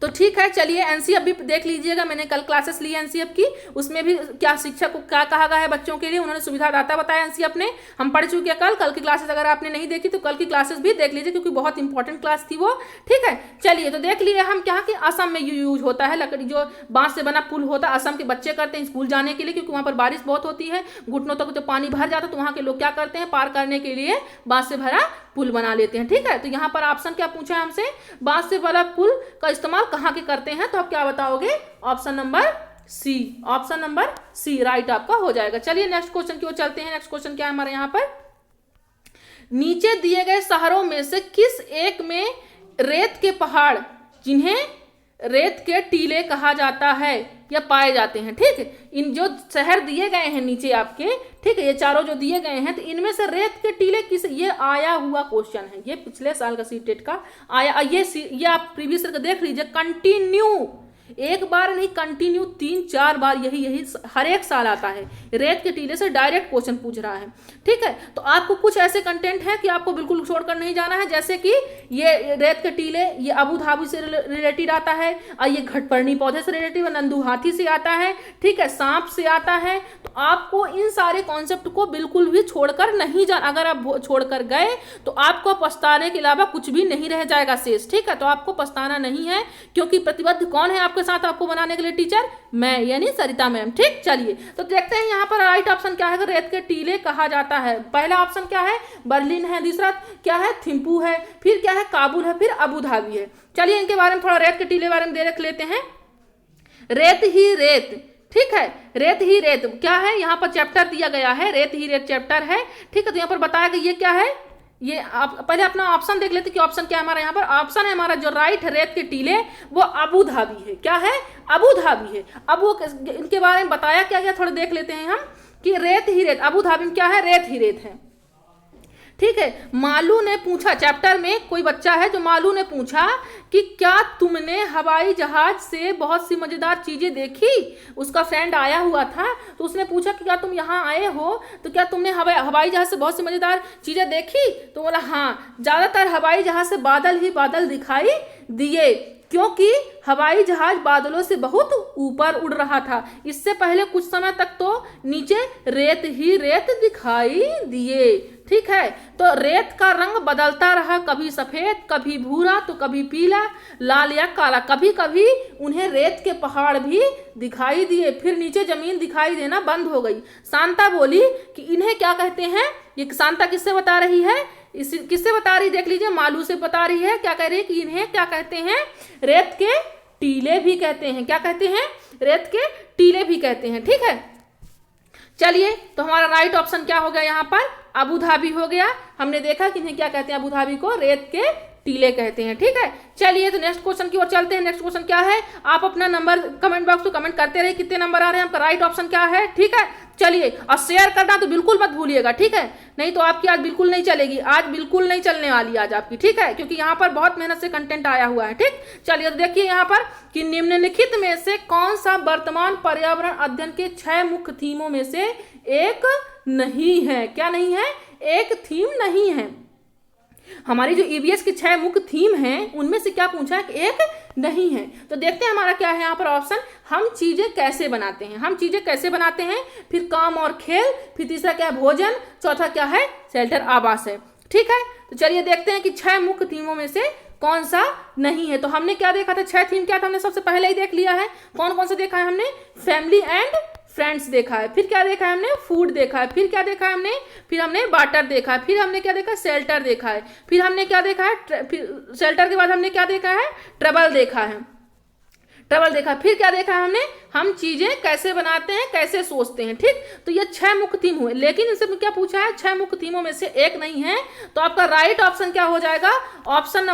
तो ठीक है, चलिए एनसीएफ भी देख लीजिएगा, मैंने कल क्लासेस ली एनसीएफ की, उसमें भी क्या शिक्षक को क्या कहा गया है बच्चों के लिए, उन्होंने सुविधादाता बताया एनसीएफ ने, हम पढ़ चुके हैं कल की क्लासेस। अगर आपने नहीं देखी तो कल की क्लासेस भी देख लीजिए, क्योंकि बहुत इंपॉर्टेंट क्लास थी वो। ठीक है, चलिए तो देख लिए हम क्या कि असम में यूज होता है लकड़ी, जो बांस से बना पुल होता है, असम के बच्चे करते हैं स्कूल जाने के लिए, क्योंकि वहाँ पर बारिश बहुत होती है, घुटनों तक जब पानी भर जाता है तो वहाँ के लोग क्या करते हैं, पार करने के लिए बांस से भरा पुल बना लेते हैं। ठीक है, तो यहाँ पर ऑप्शन क्या पूछा है हमसे, बांस से बना पुल का इस्तेमाल कहाँ के करते हैं, तो आप क्या बताओगे, option number C, option number C right आपका हो जाएगा। चलिए नेक्स्ट क्वेश्चन की ओर चलते हैं। नेक्स्ट क्वेश्चन क्या है हमारे यहाँ पर, नीचे दिए गए शहरों में से किस एक में रेत के पहाड़, जिन्हें रेत के टीले कहा जाता है, या पाए जाते हैं। ठीक है, इन जो शहर दिए गए हैं नीचे आपके, ठीक है, ये चारों जो दिए गए हैं, तो इनमें से रेत के टीले किस, ये आया हुआ क्वेश्चन है, ये पिछले साल का सीटेट का आया। ये आप प्रीवियस ईयर का देख लीजिए, कंटिन्यू, एक बार नहीं, कंटिन्यू 3-4 बार यही हर एक साल आता है। रेत के टीले से डायरेक्ट क्वेश्चन पूछ रहा है। ठीक है, तो आपको कुछ ऐसे कंटेंट है कि आपको बिल्कुल छोड़कर नहीं जाना है, जैसे कि ये रेत के टीले, ये अबू धाबी से रिलेटेड आता है, और ये घटपर्णी पौधे से रिलेटेड, नंदू हाथी से आता है, ठीक है, सांप से आता है। तो आपको इन सारे कॉन्सेप्ट को बिल्कुल भी छोड़कर नहीं जाना। अगर आप छोड़कर गए तो आपको पछताने के अलावा कुछ भी नहीं रह जाएगा शेष। ठीक है, तो आपको पछताना नहीं है, क्योंकि प्रतिबद्ध कौन है आपके साथ आपको बनाने के लिए? टीचर, मैं, यानी सरिता मैम। ठीक, चलिए तो देखते हैं यहाँ पर राइट ऑप्शन क्या है। रेत के टीले कहा जाता है, पहला ऑप्शन क्या है? बर्लिन है, दूसरा क्या है? थिम्पू है, फिर क्या है? काबुल है, फिर अबू धाबी है। चलिए इनके बारे में थोड़ा, रेत के टीले बारे में देख लेते हैं। रेत ही रेत, ठीक है, रेत ही रेत क्या है? यहाँ पर चैप्टर दिया गया है, रेत ही रेत चैप्टर है। ठीक है, तो यहाँ पर बताया कि ये क्या है, ये आप पहले अपना ऑप्शन देख लेते कि ऑप्शन क्या है हमारा। यहाँ पर ऑप्शन है हमारा जो राइट है, रेत के टीले, वो अबू धाबी है। क्या है? अबू धाबी है। अब वो इनके बारे में बताया क्या गया, थोड़ा देख लेते हैं हम कि रेत ही रेत, अबू धाबी में क्या है? रेत ही रेत है। ठीक है, मालू ने पूछा, चैप्टर में कोई बच्चा है जो मालू ने पूछा कि क्या तुमने हवाई जहाज से बहुत सी मजेदार चीजें देखी? उसका फ्रेंड आया हुआ था, तो उसने पूछा कि क्या तुम यहाँ आए हो, तो क्या तुमने हवाई जहाज से बहुत सी मजेदार चीजें देखी? तो बोला हाँ, ज्यादातर हवाई जहाज से बादल ही बादल दिखाई दिए, क्योंकि हवाई जहाज बादलों से बहुत ऊपर उड़ रहा था। इससे पहले कुछ समय तक तो नीचे रेत ही रेत दिखाई दिए। ठीक है, तो रेत का रंग बदलता रहा, कभी सफेद, कभी भूरा, तो कभी पीला, लाल या काला। कभी कभी उन्हें रेत के पहाड़ भी दिखाई दिए, फिर नीचे जमीन दिखाई देना बंद हो गई। शांता बोली कि इन्हें क्या कहते हैं? ये शांता किससे बता रही है? किससे बता रही? देख लीजिए, मालू से बता रही है। क्या कह रही है कि इन्हें क्या कहते हैं? रेत के टीले भी कहते हैं। क्या कहते हैं? रेत के टीले भी कहते हैं। ठीक है, चलिए तो हमारा राइट ऑप्शन क्या हो गया यहाँ पर? अबू धाबी हो गया। हमने देखा कि इन्हें क्या कहते हैं? अबू धाबी को रेत के टीले कहते हैं। ठीक है, चलिए तो नेक्स्ट क्वेश्चन की ओर चलते हैं। नेक्स्ट क्वेश्चन क्या है? आप अपना नंबर कमेंट बॉक्स में कमेंट करते रहिए कितने नंबर आ रहे हैं, आपका राइट ऑप्शन क्या है। ठीक है, चलिए, और शेयर करना तो बिल्कुल मत भूलिएगा। ठीक है, नहीं तो आपकी आज बिल्कुल नहीं चलेगी, आज बिल्कुल नहीं चलने वाली आज आपकी। ठीक है, क्योंकि यहाँ पर बहुत मेहनत से कंटेंट आया हुआ है। ठीक, चलिए तो देखिए यहाँ पर कि निम्नलिखित में से कौन सा वर्तमान पर्यावरण अध्ययन के 6 मुख्य थीमों में से एक नहीं है? क्या नहीं है? एक थीम नहीं है। हमारी जो ईवीएस की 6 मुख्य थीम हैं, उनमें से क्या पूछा है कि एक नहीं है। तो देखते हैं हमारा क्या है यहाँ पर ऑप्शन। हम चीजें कैसे बनाते हैं? हम चीजें कैसे बनाते हैं, फिर काम और खेल, फिर तीसरा क्या है? भोजन, चौथा क्या है? शेल्टर, आवास है। ठीक है, तो चलिए देखते हैं कि 6 मुख्य थीमों में से कौन सा नहीं है। तो हमने क्या देखा था? 6 थीम क्या था? हमने सबसे पहले ही देख लिया है। कौन कौन सा देखा है हमने? फैमिली एंड फ्रेंड्स देखा है, फिर क्या देखा है हमने? फूड देखा है, फिर क्या देखा है हमने? फिर हमने वाटर देखा है, फिर हमने क्या देखा? शेल्टर देखा है, फिर हमने क्या देखा है? फिर शेल्टर के बाद हमने क्या देखा है? ट्रबल देखा है, ट्रबल देखा। फिर क्या देखा है हमने? हम चीजें कैसे बनाते हैं, कैसे सोचते हैं। ठीक, तो ये 6 मुख्य थीम हुए, लेकिन इनसे क्या पूछा है? 6 मुख्य थीमों में से एक नहीं है। तो आपका राइट ऑप्शन क्या हो जाएगा? Option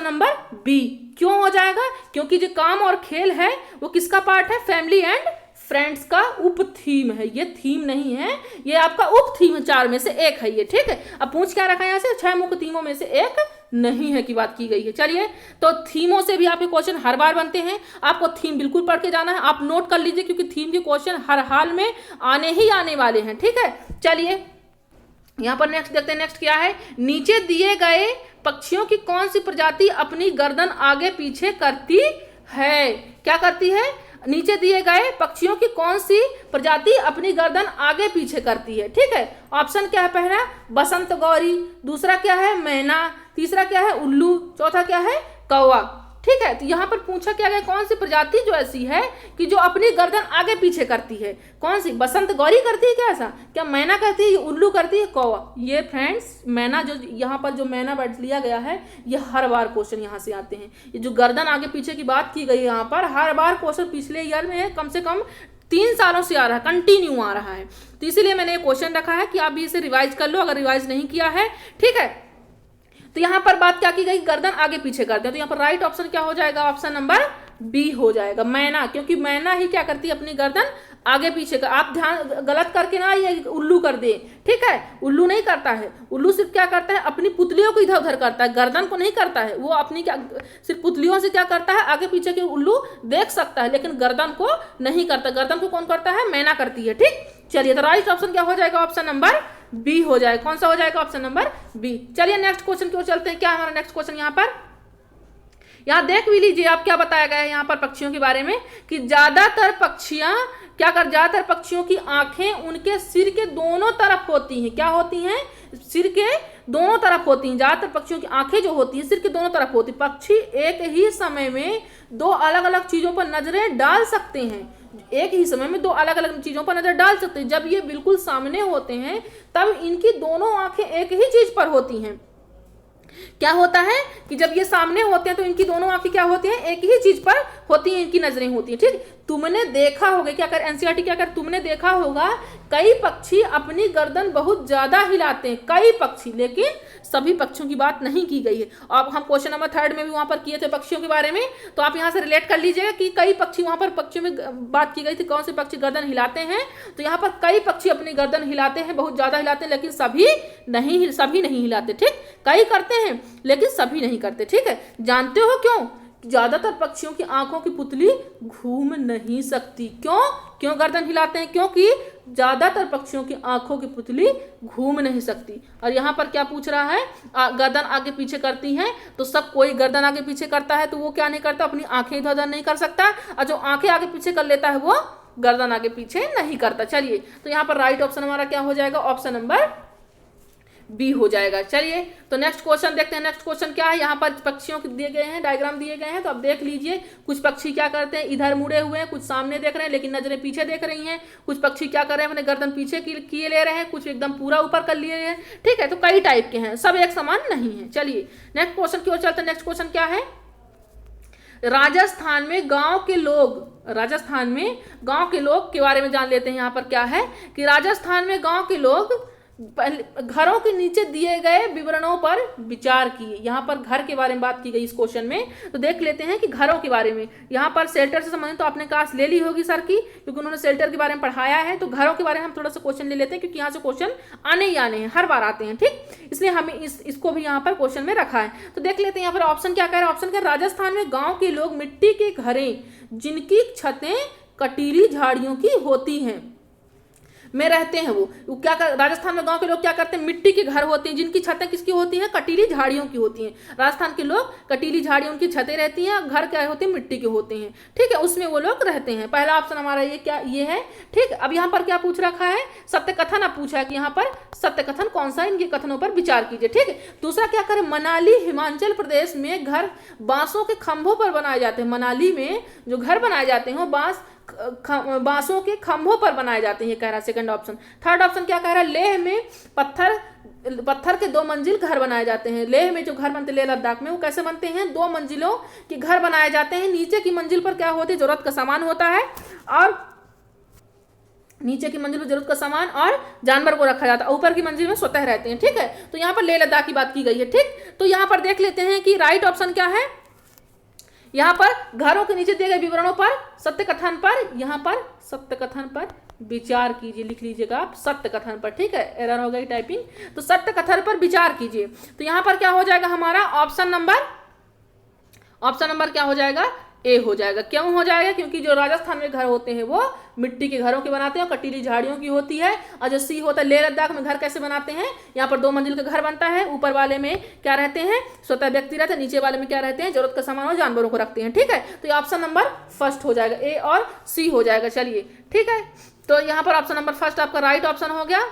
number B. क्यों हो जाएगा? क्योंकि जो काम और खेल है वो किसका पार्ट है? फैमिली एंड फ्रेंड्स का उप थीम है, ये थीम नहीं है, ये आपका उप थीम 4 में से एक है ये। ठीक है, अब पूछ क्या रखा है यहाँ से? 6 मुख्य थीमों में से एक नहीं है की बात की गई है। चलिए, तो थीमों से भी आपके क्वेश्चन हर बार बनते हैं, आपको थीम बिल्कुल पढ़ के जाना है। आप नोट कर लीजिए, क्योंकि थीम के क्वेश्चन हर हाल में आने ही आने वाले हैं। ठीक है, चलिए यहाँ पर नेक्स्ट देखते हैं। नेक्स्ट क्या है? नीचे दिए गए पक्षियों की कौन सी प्रजाति अपनी गर्दन आगे पीछे करती है? क्या करती है? नीचे दिए गए पक्षियों की कौन सी प्रजाति अपनी गर्दन आगे पीछे करती है? ठीक है, ऑप्शन क्या है? पहला बसंत गौरी, दूसरा क्या है? मैना, तीसरा क्या है? उल्लू, चौथा क्या है? कौवा। ठीक है, तो यहाँ पर पूछा क्या गया? कौन सी प्रजाति जो ऐसी है कि जो अपनी गर्दन आगे पीछे करती है? कौन सी? बसंत गौरी करती है क्या ऐसा? क्या मैना करती है? उल्लू करती है? कौवा? ये फ्रेंड्स, मैना जो यहाँ पर जो मैना बैठ लिया गया है, ये हर बार क्वेश्चन यहाँ से आते हैं। ये जो गर्दन आगे पीछे की बात की गई है यहाँ पर, हर बार क्वेश्चन पिछले ईयर में कम से कम 3 सालों से आ रहा है, कंटिन्यू आ रहा है। तो इसीलिए मैंने ये क्वेश्चन रखा है कि आप भी इसे रिवाइज कर लो अगर रिवाइज नहीं किया है, ठीक है। तो यहाँ पर बात क्या की गई, गर्दन आगे पीछे कर दिया, तो यहाँ पर राइट ऑप्शन क्या हो जाएगा, ऑप्शन नंबर बी हो जाएगा, मैना। क्योंकि मैना ही क्या करती है, अपनी गर्दन आगे पीछे कर। आप ध्यान गलत करके ना ये उल्लू कर दे, ठीक है, उल्लू नहीं करता है। उल्लू सिर्फ क्या करता है, अपनी पुतलियों को इधर उधर करता है, गर्दन को नहीं करता है। वो अपनी क्या सिर्फ पुतलियों से क्या करता है, आगे पीछे के उल्लू देख सकता है, लेकिन गर्दन को नहीं करता। गर्दन को कौन करता है, मैना करती है, ठीक। चलिए, तो राइट ऑप्शन क्या हो जाएगा, ऑप्शन नंबर बी हो जाएगा। कौन सा हो जाएगा, ऑप्शन नंबर बी। चलिए नेक्स्ट क्वेश्चन की ओर चलते हैं। क्या हमारा नेक्स्ट क्वेश्चन यहाँ पर, यहाँ देख भी लीजिए आप क्या बताया गया है यहाँ पर पक्षियों के बारे में कि ज्यादातर पक्षियों की आंखें उनके सिर के दोनों तरफ होती हैं। क्या होती हैं, सिर के दोनों तरफ होती हैं। ज्यादातर पक्षियों की आंखें जो होती हैं सिर के दोनों तरफ होती हैं। पक्षी एक ही समय में 2 अलग अलग चीजों पर नजरें डाल सकते हैं, एक ही समय में 2 अलग अलग चीजों पर नजर डाल सकते हैं। जब ये बिल्कुल सामने होते हैं तब इनकी दोनों आंखें एक ही चीज पर होती हैं। क्या होता है कि जब ये सामने होते हैं तो इनकी दोनों आंखें क्या होती हैं, एक ही चीज पर होती हैं, इनकी नजरें होती हैं, ठीक। तुमने देखा होगा, क्या कर एनसीईआरटी क्या कर, तुमने देखा होगा कई पक्षी अपनी गर्दन बहुत ज्यादा हिलाते हैं, कई पक्षी, लेकिन सभी पक्षियों की बात नहीं की गई है। अब हम क्वेश्चन नंबर 3 में भी वहां पर किए थे पक्षियों के बारे में, तो आप यहां से रिलेट कर लीजिएगा कि कई पक्षी, वहां पर पक्षियों में बात की गई थी कौन से पक्षी गर्दन हिलाते हैं। तो यहाँ पर कई पक्षी अपनी गर्दन हिलाते हैं, बहुत ज्यादा हिलाते हैं, लेकिन सभी नहीं हिलाते, ठीक। कई करते हैं लेकिन सभी नहीं करते, ठीक है। जानते हो क्यों, ज्यादातर पक्षियों की आंखों की पुतली घूम नहीं सकती। क्यों गर्दन हिलाते हैं, क्योंकि ज्यादातर पक्षियों की आंखों की पुतली घूम नहीं सकती। और यहाँ पर क्या पूछ रहा है, गर्दन आगे पीछे करती हैं, तो सब कोई गर्दन आगे पीछे करता है तो वो क्या नहीं करता, अपनी आंखें इधर उधर नहीं कर सकता, और जो आंखें आगे पीछे कर लेता है वो गर्दन आगे पीछे नहीं करता। चलिए, तो यहाँ पर राइट ऑप्शन हमारा क्या हो जाएगा, ऑप्शन नंबर बी हो जाएगा। चलिए, तो नेक्स्ट क्वेश्चन देखते हैं। नेक्स्ट क्वेश्चन क्या है, यहाँ पर पक्षियों के दिए गए हैं, डायग्राम दिए गए हैं, तो अब देख लीजिए। कुछ पक्षी क्या करते हैं, इधर मुड़े हुए हैं, कुछ सामने देख रहे हैं लेकिन नजरें पीछे देख रही हैं। कुछ पक्षी क्या कर रहे हैं, अपने गर्दन पीछे किए ले रहे हैं, कुछ एकदम पूरा ऊपर कर लिए हैं, ठीक है। तो कई टाइप के हैं, सब एक समान नहीं है। चलिए नेक्स्ट क्वेश्चन की ओर चलते हैं। नेक्स्ट क्वेश्चन क्या है, राजस्थान में गांव के लोग के बारे में जान लेते हैं। यहाँ पर क्या है कि राजस्थान में गांव के लोग घरों के नीचे दिए गए विवरणों पर विचार किए। यहाँ पर घर के बारे में बात की गई इस क्वेश्चन में, तो देख लेते हैं कि घरों के बारे में। यहाँ पर शेल्टर से संबंधित तो आपने क्लास ले ली होगी सर की, क्योंकि उन्होंने शेल्टर के बारे में पढ़ाया है। तो घरों के बारे में हम थोड़ा सा क्वेश्चन ले लेते हैं, क्योंकि यहाँ से क्वेश्चन आने ही आने हैं, हर बार आते हैं, ठीक। इसलिए हमें इसको भी यहाँ पर क्वेश्चन में रखा है। तो देख लेते हैं यहाँ पर ऑप्शन क्या कह रहा है। ऑप्शन क्या, राजस्थान में गाँव के लोग मिट्टी के घरें जिनकी छतें कटीली झाड़ियों की होती हैं में रहते हैं। वो क्या कर, राजस्थान में गांव के लोग क्या करते हैं, मिट्टी के घर होते हैं जिनकी छतें किसकी होती हैं, कटीली झाड़ियों की होती हैं। राजस्थान के लोग कटीली झाड़ियों की छतें रहती हैं, घर क्या होते हैं, मिट्टी के होते हैं, ठीक है, उसमें वो लोग रहते हैं। पहला ऑप्शन हमारा ये है, ठीक। अब यहाँ पर क्या पूछ रखा है, सत्य कथन। अब पूछा है कि यहाँ पर सत्य कथन कौन सा है, इनके कथनों पर विचार कीजिए, ठीक है। दूसरा क्या करें, मनाली हिमाचल प्रदेश में घर बांसों के खंभों पर बनाए जाते हैं। मनाली में जो घर बनाए जाते हैं वो बांसों के खंभों पर बनाए जाते हैं, ये कह रहा है सेकंड ऑप्शन। थर्ड ऑप्शन क्या कह रहा है, लेह में पत्थर के 2 मंजिल घर बनाए जाते हैं। लेह में जो घर बनते हैं, लेह लद्दाख में, वो कैसे बनते हैं, 2 मंजिलों के घर बनाए जाते हैं। नीचे की मंजिल पर क्या होती है, जरूरत का सामान होता है, और नीचे की मंजिल पर जरूरत का सामान और जानवर को रखा जाता है, ऊपर की मंजिल में स्वतः रहते हैं, ठीक है। तो यहाँ पर लेह लद्दाख की बात की गई है, ठीक। तो यहाँ पर देख लेते हैं कि राइट ऑप्शन क्या है। यहाँ पर घरों के नीचे दिए गए विवरणों पर सत्य कथन पर, यहाँ पर सत्य कथन पर विचार कीजिए, लिख लीजिएगा आप सत्य कथन पर, ठीक है, एरर हो गई टाइपिंग। तो सत्य कथन पर विचार कीजिए। तो यहाँ पर क्या हो जाएगा हमारा ऑप्शन नंबर क्या हो जाएगा, ए हो जाएगा। क्यों हो जाएगा, क्योंकि जो राजस्थान में घर होते हैं वो मिट्टी के घरों के बनाते हैं और कटीली झाड़ियों की होती है। और जो सी होता है, लेह लद्दाख में घर कैसे बनाते हैं, यहाँ पर 2 मंजिल का घर बनता है, ऊपर वाले में क्या रहते हैं, स्वतः व्यक्ति रहते हैं, नीचे वाले में क्या रहते हैं, जरूरत का सामान और जानवरों को रखते हैं, ठीक है। तो ये ऑप्शन नंबर फर्स्ट हो जाएगा, ए और सी हो जाएगा। चलिए ठीक है, तो यहाँ पर ऑप्शन नंबर फर्स्ट आपका राइट ऑप्शन हो गया।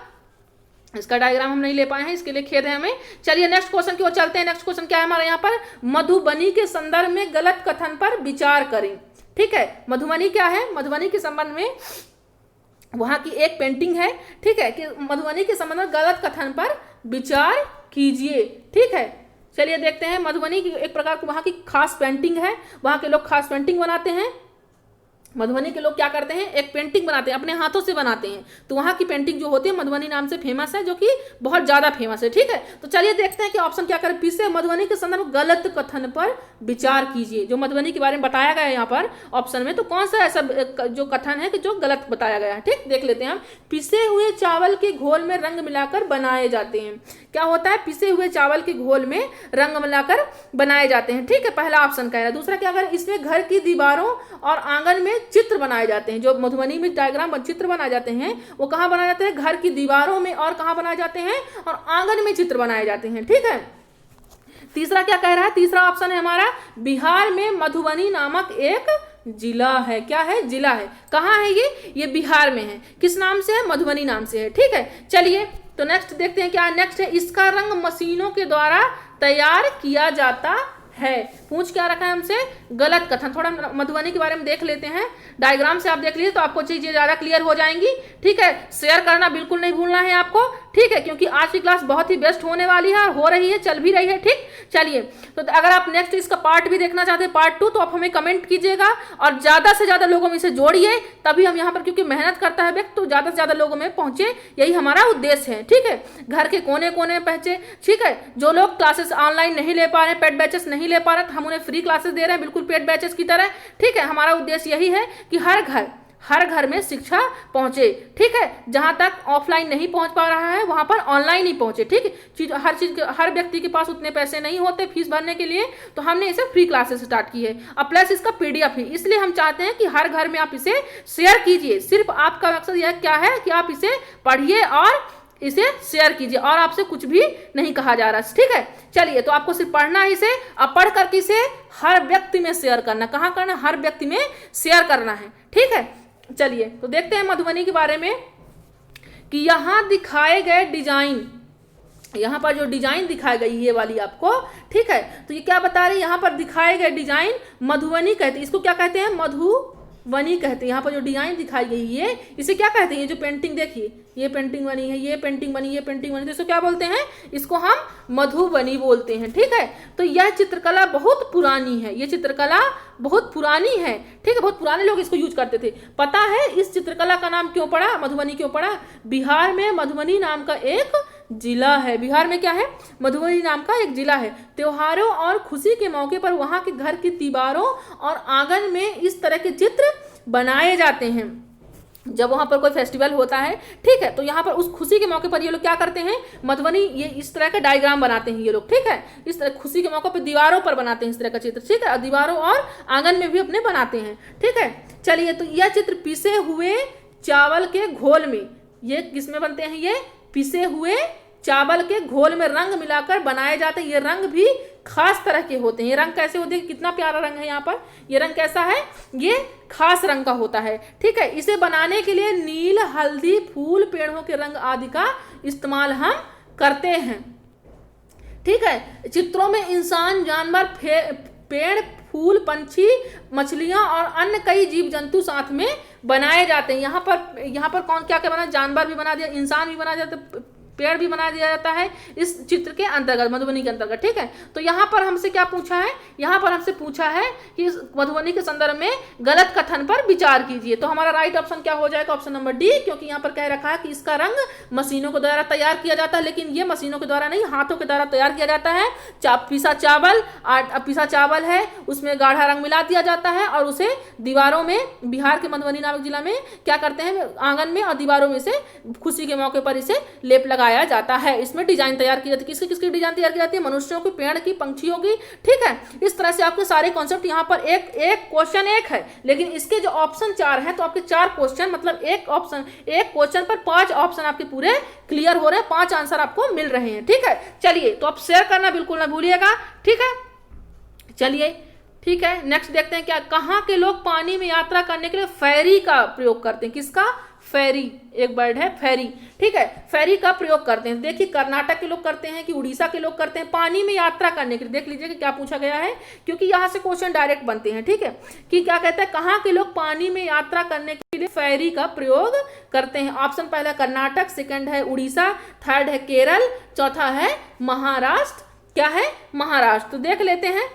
इसका डायग्राम हम नहीं ले पाए हैं, इसके लिए खेद है हमें। चलिए नेक्स्ट क्वेश्चन की ओर चलते हैं। नेक्स्ट क्वेश्चन क्या है हमारा यहाँ पर, मधुबनी के संदर्भ में गलत कथन पर विचार करें, ठीक है। मधुबनी क्या है, मधुबनी के संबंध में वहां की एक पेंटिंग है, ठीक है, कि मधुबनी के संबंध में गलत कथन पर विचार कीजिए, ठीक है। चलिए देखते हैं, मधुबनी की एक प्रकार की वहां की खास पेंटिंग है, वहां के लोग खास पेंटिंग बनाते हैं, मधुबनी के लोग क्या करते हैं, एक पेंटिंग बनाते हैं, अपने हाथों से बनाते हैं। तो वहाँ की पेंटिंग जो होती है मधुबनी नाम से फेमस है, जो कि बहुत ज़्यादा फेमस है। ठीक है, तो चलिए देखते हैं कि ऑप्शन क्या करें। पीछे मधुबनी के संदर्भ गलत कथन पर विचार कीजिए। जो मधुबनी के बारे में बताया गया है यहाँ पर ऑप्शन में, तो कौन सा ऐसा जो कथन है कि जो गलत बताया गया है। ठीक, देख लेते हैं हम। पिसे हुए चावल के घोल में रंग मिलाकर बनाए जाते हैं। क्या होता है, पिसे हुए चावल के घोल में रंग मिलाकर बनाए जाते हैं। ठीक है, पहला ऑप्शन कह रहा है। दूसरा क्या, अगर इसमें घर की दीवारों और आंगन में चित्र बनाए जाते हैं। जो मधुबनी में डायग्राम चित्र बनाए जाते हैं वो कहाँ बनाए जाते हैं, घर की दीवारों में, और कहाँ बनाए जाते हैं, और आंगन में चित्र बनाए जाते हैं। ठीक है, तीसरा क्या कह रहा है, तीसरा ऑप्शन है हमारा, बिहार में मधुबनी नामक एक जिला है। क्या है, जिला है। कहाँ है ये बिहार में है। किस नाम से है, मधुबनी नाम से है। ठीक है, चलिए तो नेक्स्ट देखते हैं क्या नेक्स्ट है। इसका रंग मशीनों के द्वारा तैयार किया जाता है। पूछ क्या रखा है हमसे, गलत कथन। थोड़ा मधुबनी के बारे में देख लेते हैं, डायग्राम से आप देख लीजिए तो आपको चीजें ज्यादा क्लियर हो जाएंगी। ठीक है, शेयर करना बिल्कुल नहीं भूलना है आपको। ठीक है, क्योंकि आज की क्लास बहुत ही बेस्ट होने वाली है, हो रही है, चल भी रही है। ठीक, चलिए तो अगर आप नेक्स्ट इसका पार्ट भी देखना चाहते हैं, पार्ट 2, तो आप हमें कमेंट कीजिएगा और ज्यादा से ज्यादा लोगों में इसे जोड़िए, तभी हम यहाँ पर, क्योंकि मेहनत करता है व्यक्ति, तो ज्यादा से ज्यादा लोगों में पहुंचे, यही हमारा उद्देश्य है। ठीक है, घर के कोने कोने में पहुंचे। ठीक है, जो लोग क्लासेस ऑनलाइन नहीं ले पा रहे, पेड बैचेस नहीं ले पा रहे, हम उन्हें फ्री क्लासेस दे रहे हैं, बिल्कुल पेड बैचेस की तरह। ठीक है, हमारा उद्देश्य यही है कि हर घर में शिक्षा पहुंचे। ठीक है, जहां तक ऑफलाइन नहीं पहुंच पा रहा है वहां पर ऑनलाइन ही पहुंचे। ठीक है, हर व्यक्ति के पास उतने पैसे नहीं होते फीस भरने के लिए, तो हमने इसे फ्री क्लासेस स्टार्ट की है। अब प्लस इसका पीडीएफ ही, इसलिए हम चाहते हैं कि हर घर में आप इसे शेयर कीजिए। सिर्फ आपका मकसद यह क्या है कि आप इसे पढ़िए और इसे शेयर कीजिए, और आपसे कुछ भी नहीं कहा जा रहा। ठीक है, चलिए तो आपको सिर्फ पढ़ना है इसे, और पढ़ करके इसे हर व्यक्ति में शेयर करना। कहाँ करना, हर व्यक्ति में शेयर करना है। ठीक है, चलिए तो देखते हैं मधुबनी के बारे में कि यहाँ दिखाए गए डिजाइन, यहाँ पर जो डिजाइन दिखाई गई ये वाली आपको, ठीक है, तो ये क्या बता रही है, यहाँ पर दिखाए गए डिजाइन मधुबनी कहते हैं। इसको क्या कहते हैं, मधुबनी कहते हैं। यहाँ पर जो डिजाइन दिखाई गई है इसे क्या कहते हैं, ये जो पेंटिंग देखिए, ये पेंटिंग बनी है, ये पेंटिंग बनी, ये पेंटिंग बनी, तो इसको क्या बोलते हैं, इसको हम मधुबनी बोलते हैं। ठीक है, तो यह चित्रकला बहुत पुरानी है, ये चित्रकला बहुत पुरानी है। ठीक है, बहुत पुराने लोग इसको यूज करते थे। पता है इस चित्रकला का नाम क्यों पड़ा, मधुबनी क्यों पड़ा, बिहार में मधुबनी नाम का एक जिला है। बिहार में क्या है, मधुबनी नाम का एक जिला है। त्योहारों और खुशी के मौके पर वहां के घर की दीवारों और आंगन में इस तरह के चित्र बनाए जाते हैं जब वहां पर कोई फेस्टिवल होता है। ठीक है, तो यहाँ पर उस खुशी के मौके पर ये लोग क्या करते हैं, मधुबनी ये इस तरह का डायग्राम बनाते हैं ये लोग। ठीक है, इस तरह खुशी के मौके पर दीवारों पर बनाते हैं इस तरह का चित्र। ठीक है, दीवारों और आंगन में भी अपने बनाते हैं। ठीक है, चलिए तो यह चित्र पिसे हुए चावल के घोल में, ये किसमें बनते हैं, ये पिसे हुए चावल के घोल में रंग मिलाकर बनाए जाते हैं। ये रंग भी खास तरह के होते हैं। ये रंग कैसे होते हैं, कितना प्यारा रंग है यहाँ पर, ये रंग कैसा है, ये खास रंग का होता है। ठीक है, इसे बनाने के लिए नील, हल्दी, फूल, पेड़ों के रंग आदि का इस्तेमाल हम करते हैं। ठीक है, चित्रों में इंसान, जानवर, पेड़, फूल, पंछी, मछलियां और अन्य कई जीव जंतु साथ में बनाए जाते हैं। यहाँ पर कौन क्या क्या बना, जानवर भी बना दिया, इंसान भी बना दिया, पेड़ भी बना दिया जाता है इस चित्र के अंतर्गत, मधुबनी के अंतर्गत। ठीक है, तो यहाँ पर हमसे क्या पूछा है, यहाँ पर हमसे पूछा है कि मधुबनी के संदर्भ में गलत कथन पर विचार कीजिए। तो हमारा राइट ऑप्शन क्या हो जाएगा, ऑप्शन नंबर डी, क्योंकि यहाँ पर कह रखा है कि इसका रंग मशीनों के द्वारा तैयार किया जाता है, लेकिन ये मशीनों के द्वारा नहीं, हाथों के द्वारा तैयार किया जाता है। पिसा चावल है, उसमें गाढ़ा रंग मिला दिया जाता है और उसे दीवारों में, बिहार के मधुबनी नामक जिला में क्या करते हैं, आंगन में और दीवारों में से खुशी के मौके पर इसे लेप लगाया जाता है। इसमें डिजाइन तैयार की जाती है। किसकी किसकी डिजाइन तैयार की जाती है, मनुष्यों की, पेड़ की, पंछियों की। ठीक है, इस तरह से आपके सारे कॉन्सेप्ट यहाँ पर एक क्वेश्चन एक है, लेकिन इसके जो ऑप्शन 4 है, तो आपके 4 क्वेश्चन, मतलब एक क्वेश्चन पर 5 ऑप्शन आपके पूरे क्लियर हो रहे हैं, 5 आंसर आपको मिल रहे हैं। ठीक है, चलिए तो आप शेयर करना बिल्कुल ना भूलिएगा। ठीक है, चलिए ठीक है, नेक्स्ट देखते हैं क्या, कहाँ के लोग पानी में यात्रा करने के लिए फेरी का प्रयोग करते हैं। किसका, फेरी, एक वर्ड है फेरी। ठीक है, फेरी का प्रयोग करते हैं। देखिए कर्नाटक के लोग करते हैं कि उड़ीसा के लोग करते हैं पानी में यात्रा करने के लिए। देख लीजिए कि क्या पूछा गया है, क्योंकि यहाँ से क्वेश्चन डायरेक्ट बनते हैं। ठीक है, कि क्या कहता है, कहाँ के लोग पानी में यात्रा करने के लिए फेरी का प्रयोग करते हैं। ऑप्शन पहला कर्नाटक, सेकंड है उड़ीसा, थर्ड है केरल, चौथा है महाराष्ट्र। क्या है, महाराष्ट्र। तो देख लेते हैं,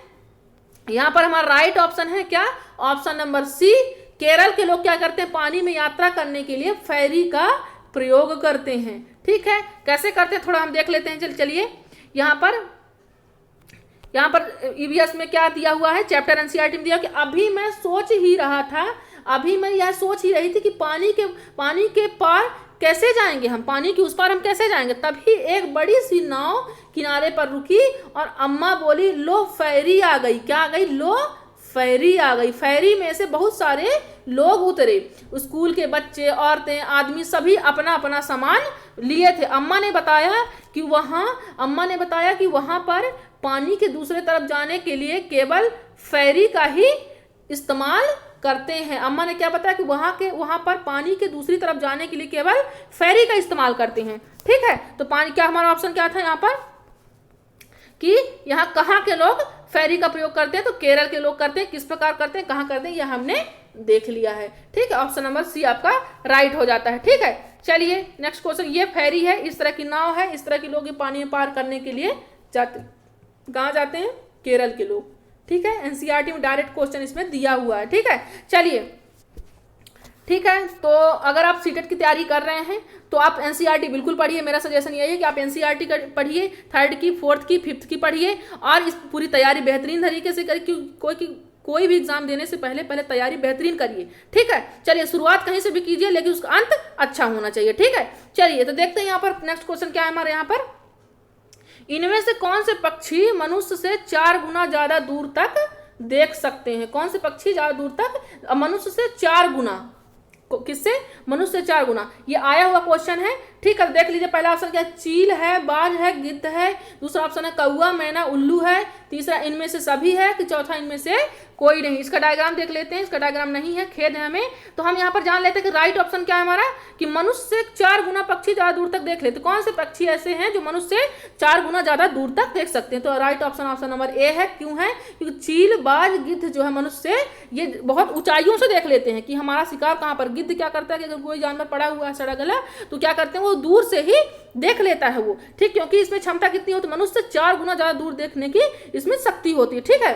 यहाँ पर हमारा राइट ऑप्शन है क्या, ऑप्शन नंबर सी, केरल के लोग क्या करते हैं, पानी में यात्रा करने के लिए फेरी का प्रयोग करते हैं। ठीक है, कैसे करते हैं थोड़ा हम देख लेते हैं। चलिए यहाँ पर ईवीएस में क्या दिया हुआ है, चैप्टर एनसीईआरटी में दिया कि अभी मैं सोच ही रहा था, अभी मैं यह सोच ही रही थी कि पानी के पार कैसे जाएंगे हम, पानी के उस पार हम कैसे जाएंगे। तभी एक बड़ी सी नाव किनारे पर रुकी और अम्मा बोली लो फेरी आ गई। क्या आ गई, लो फेरी आ गई। फेरी में से बहुत सारे लोग उतरे, स्कूल के बच्चे, औरतें, आदमी, सभी अपना अपना सामान लिए थे। अम्मा ने बताया कि वहां पर पानी के दूसरे तरफ जाने के लिए केवल फेरी का ही इस्तेमाल करते हैं। अम्मा ने क्या बताया कि वहां पर पानी के दूसरी तरफ जाने के लिए केवल फेरी का इस्तेमाल करते हैं। ठीक है, तो पानी क्या हमारा ऑप्शन क्या था यहाँ पर कि यहाँ कहाँ के लोग फेरी का प्रयोग करते हैं, तो केरल के लोग करते हैं। किस प्रकार करते हैं, कहाँ करते हैं, यह हमने देख लिया है। ठीक है, ऑप्शन नंबर सी आपका राइट हो जाता है। ठीक है, चलिए नेक्स्ट क्वेश्चन, ये फेरी है, इस तरह की नाव है, इस तरह के लोग ये पानी में पार करने के लिए जाते, कहाँ जाते हैं, केरल के लोग। ठीक है, एनसीईआरटी में डायरेक्ट क्वेश्चन इसमें दिया हुआ है। ठीक है, चलिए ठीक है, तो अगर आप सीटेट की तैयारी कर रहे हैं तो आप एनसीईआरटी बिल्कुल पढ़िए। मेरा सजेशन यही है कि आप एनसीईआरटी पढ़िए, 3rd की, 4th की, 5th की पढ़िए और इस पूरी तैयारी बेहतरीन तरीके से करिए। कोई भी एग्जाम देने से पहले तैयारी बेहतरीन करिए। ठीक है, चलिए शुरुआत कहीं से भी कीजिए लेकिन उसका अंत अच्छा होना चाहिए। ठीक है, चलिए तो देखते हैं यहाँ पर नेक्स्ट क्वेश्चन क्या है हमारे यहाँ पर, इनमें से कौन से पक्षी मनुष्य से 4 गुना ज्यादा दूर तक देख सकते हैं। कौन से पक्षी ज्यादा दूर तक, मनुष्य से 4 गुना, किससे, मनुष्य से 4 गुना। ये आया हुआ क्वेश्चन है। ठीक है, देख लीजिए पहला ऑप्शन क्या है, चील है, बाज है, गिद्ध है, दूसरा ऑप्शन है कौआ, मैना, उल्लू है, तीसरा इनमें से सभी है, कि चौथा इनमें से कोई नहीं। इसका डायग्राम देख लेते हैं, इसका डायग्राम नहीं है, खेद है हमें। तो हम यहाँ पर जान लेते हैं कि राइट ऑप्शन क्या है हमारा, कि मनुष्य से 4 गुना पक्षी ज्यादा दूर तक देख लेते। कौन से पक्षी ऐसे हैं जो मनुष्य से 4 गुना ज्यादा दूर तक देख सकते हैं, तो राइट ऑप्शन नंबर ए है। क्यों है, क्योंकि चील, बाज, गिद्ध जो है मनुष्य से ये बहुत ऊंचाइयों से देख लेते हैं कि हमारा शिकार कहाँ पर। गिद्ध क्या करता है कि अगर कोई जानवर पड़ा हुआ है सड़ा गला तो क्या करते हैं, वो दूर से ही देख लेता है वो। ठीक, क्योंकि इसमें क्षमता कितनी होती है, मनुष्य से 4 गुना ज्यादा दूर देखने की इसमें शक्ति होती है। ठीक है,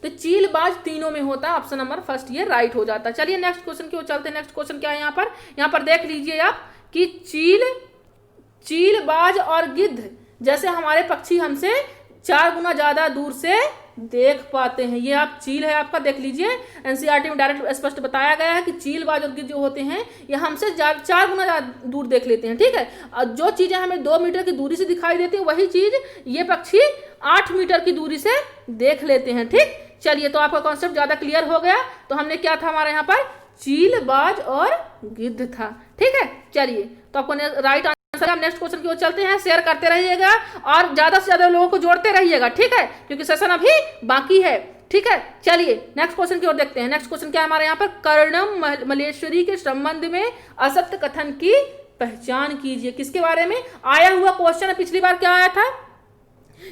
तो चील, बाज तीनों में होता है, ऑप्शन नंबर फर्स्ट ये राइट हो जाता है। चलिए नेक्स्ट क्वेश्चन की ओर चलते हैं। नेक्स्ट क्वेश्चन क्या है यहाँ पर देख लीजिए आप कि चील, बाज और गिद्ध जैसे हमारे पक्षी हमसे 4 गुना ज्यादा दूर से देख पाते हैं। ये आप चील है आपका, देख लीजिए एनसीईआरटी में डायरेक्ट स्पष्ट बताया गया है कि चील, बाज और गिद्ध जो होते हैं ये हमसे 4 गुना ज्यादा दूर देख लेते हैं। ठीक है, और जो चीजें हमें 2 मीटर की दूरी से दिखाई देती है वही चीज ये पक्षी 8 मीटर की दूरी से देख लेते हैं। ठीक, चलिए तो आपका कॉन्सेप्ट ज्यादा क्लियर हो गया। तो हमने क्या था हमारे यहाँ पर, चील, बाज और गिद्ध था। ठीक है, चलिए तो आपको राइट आंसर। हम नेक्स्ट क्वेश्चन की ओर चलते हैं, शेयर करते रहिएगा और ज्यादा से ज्यादा लोगों को जोड़ते रहिएगा। ठीक है, क्योंकि सेशन अभी बाकी है। ठीक है, चलिए नेक्स्ट क्वेश्चन की ओर देखते हैं। नेक्स्ट क्वेश्चन क्या है हमारे यहाँ पर, कर्णम मल्लेश्वरी के संबंध में असत्य कथन की पहचान कीजिए। किसके बारे में आया हुआ क्वेश्चन है, पिछली बार क्या आया था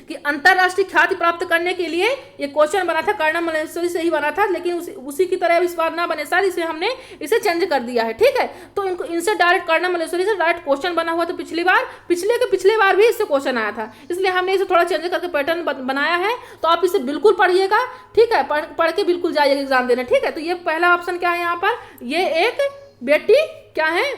कि अंतरराष्ट्रीय ख्याति प्राप्त करने के लिए ये क्वेश्चन बना था, कर्णम मल्लेश्वरी से ही बना था, लेकिन उसी की तरह इस बार ना बने सर, इसे हमने इसे चेंज कर दिया है। ठीक है, तो इनसे डायरेक्ट कर्णम मल्लेश्वरी से डायरेक्ट क्वेश्चन बना हुआ था पिछली बार भी इससे क्वेश्चन आया था, इसलिए हमने इसे थोड़ा चेंज करके पैटर्न बनाया है। तो आप इसे बिल्कुल पढ़िएगा। ठीक है, पढ़ के बिल्कुल जाइएगा एग्जाम देने। ठीक है, तो ये पहला ऑप्शन क्या है यहाँ पर, ये एक बेटी क्या है,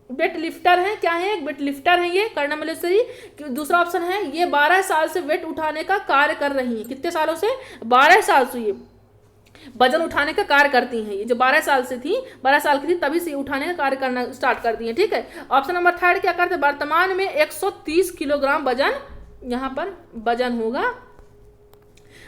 वेट लिफ्टर है। क्या है, एक वेट लिफ्टर है ये कर्णम मल्लेश्वरी। दूसरा ऑप्शन है ये 12 साल से वेट उठाने का कार्य कर रही है। कितने सालों से, 12 साल से ये वजन उठाने का कार्य करती हैं। ये जो 12 साल से थी, 12 साल की थी तभी से उठाने का कार्य करना स्टार्ट कर दिए। ठीक है, ऑप्शन नंबर 3 क्या करते हैं, वर्तमान में 130 किलोग्राम वजन यहाँ पर वजन होगा,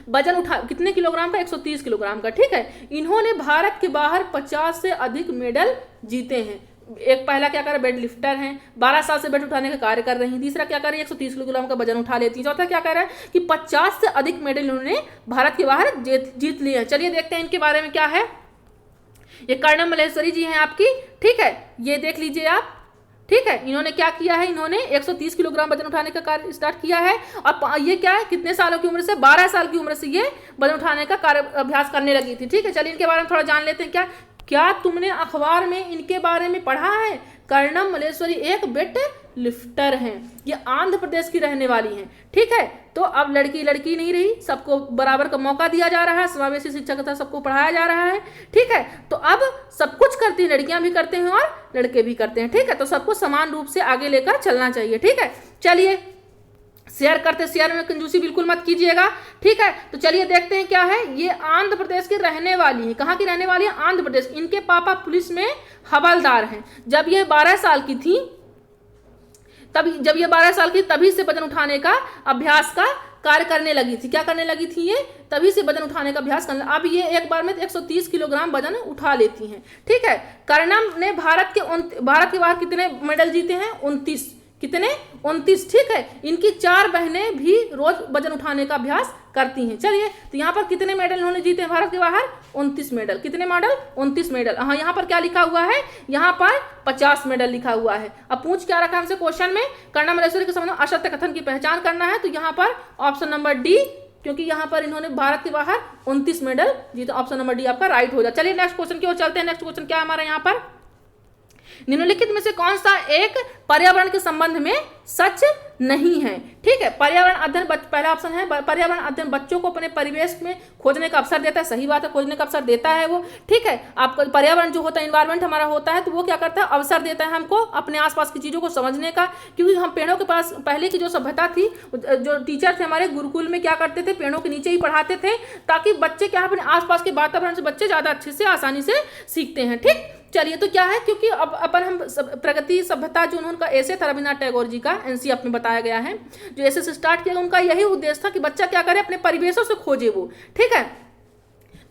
वजन उठा कितने किलोग्राम का, 130 किलोग्राम का। ठीक है, इन्होंने भारत के बाहर 50 से अधिक मेडल जीते हैं। एक पहला क्या कर रहे, वेट लिफ्टर हैं, 12 साल से वेट उठाने का कार्य कर रही हैं। तीसरा क्या कर रही है, 130 किलोग्राम का वजन उठा लेती है। चौथा क्या कर रहा है कि 50 से अधिक मेडल इन्होंने भारत के बाहर जीत लिए हैं। चलिए देखते हैं इनके बारे में क्या है। ये कर्णम मल्लेश्वरी जी हैं आपकी। ठीक है, ये देख लीजिए आप। ठीक है, इन्होंने क्या किया है, इन्होंने 130 किलोग्राम वजन उठाने का कार्य स्टार्ट किया है। और ये क्या है, कितने सालों की उम्र से, 12 साल की उम्र से ये वजन उठाने का कार्य अभ्यास करने लगी थी। ठीक है, चलिए इनके बारे में थोड़ा जान लेते हैं। क्या तुमने अखबार में इनके बारे में पढ़ा है, कर्णम मलेश्वरी एक वेट लिफ्टर हैं, ये आंध्र प्रदेश की रहने वाली हैं। ठीक है, तो अब लड़की लड़की नहीं रही, सबको बराबर का मौका दिया जा रहा है, समावेशी शिक्षा के तहत सबको पढ़ाया जा रहा है। ठीक है, तो अब सब कुछ करती हैं, लड़कियां भी करते हैं और लड़के भी करते हैं। ठीक है, तो सबको समान रूप से आगे लेकर चलना चाहिए। ठीक है, चलिए शेयर करते, शेयर में कंजूसी बिल्कुल मत कीजिएगा। ठीक है, तो चलिए देखते हैं क्या है। ये आंध्र प्रदेश की रहने वाली है। कहाँ की रहने वाली है? आंध्र प्रदेश। इनके पापा पुलिस में हवलदार हैं। जब ये 12 साल की थी, तभी जब ये 12 साल की तभी से वजन उठाने का अभ्यास का कार्य करने लगी थी। क्या करने लगी थी? ये तभी से वजन उठाने का अभ्यास करने। अब ये एक बार में 130 किलोग्राम वजन उठा लेती हैं। ठीक है, कर्णम ने भारत के बाहर कितने मेडल जीते हैं? 29। कितने? 29। ठीक है, इनकी 4 बहनें भी रोज वजन उठाने का अभ्यास करती हैं। चलिए, तो यहाँ पर कितने मेडल इन्होंने जीते हैं भारत के बाहर? 29 मेडल। कितने मेडल? 29 मेडल। हाँ, यहाँ पर क्या लिखा हुआ है? यहाँ पर 50 मेडल लिखा हुआ है। अब पूछ क्या रखा हमसे क्वेश्चन में? कर्णम मलेश्वरी के संबंध में असत्य कथन की पहचान करना है, तो यहाँ पर ऑप्शन नंबर डी, क्योंकि यहाँ पर इन्होंने भारत के बाहर 29 मेडल जीते। ऑप्शन नंबर डी आपका राइट हो जाए। चलिए नेक्स्ट क्वेश्चन की ओर चलते हैं। नेक्स्ट क्वेश्चन क्या है हमारा यहाँ पर? निम्नलिखित में से कौन सा एक पर्यावरण के संबंध में सच नहीं है? ठीक है, पर्यावरण अध्ययन पहला ऑप्शन है, पर्यावरण अध्ययन बच्चों को अपने परिवेश में खोजने का अवसर देता है। सही बात है, खोजने का अवसर देता है वो। ठीक है, आपका पर्यावरण जो होता है, इन्वायरमेंट हमारा होता है, तो वो क्या करता है? अवसर देता है हमको अपने आसपास की चीजों को समझने का। क्योंकि हम पेड़ों के पास, पहले की जो सभ्यता थी, जो टीचर थे हमारे गुरुकुल में, क्या करते थे? पेड़ों के नीचे ही पढ़ाते थे, ताकि बच्चे क्या अपने आसपास के वातावरण से बच्चे ज्यादा अच्छे से आसानी से सीखते हैं। ठीक, चलिए, तो क्या है, क्योंकि अब अपन हम प्रगति सभ्यता जो उनका ऐसे था रविन्द्रनाथ टैगोर जी का, एनसीईआरटी में बताया गया है, जो ऐसे से स्टार्ट किया, उनका यही उद्देश्य था कि बच्चा क्या करे? अपने परिवेशों से खोजे वो। ठीक है,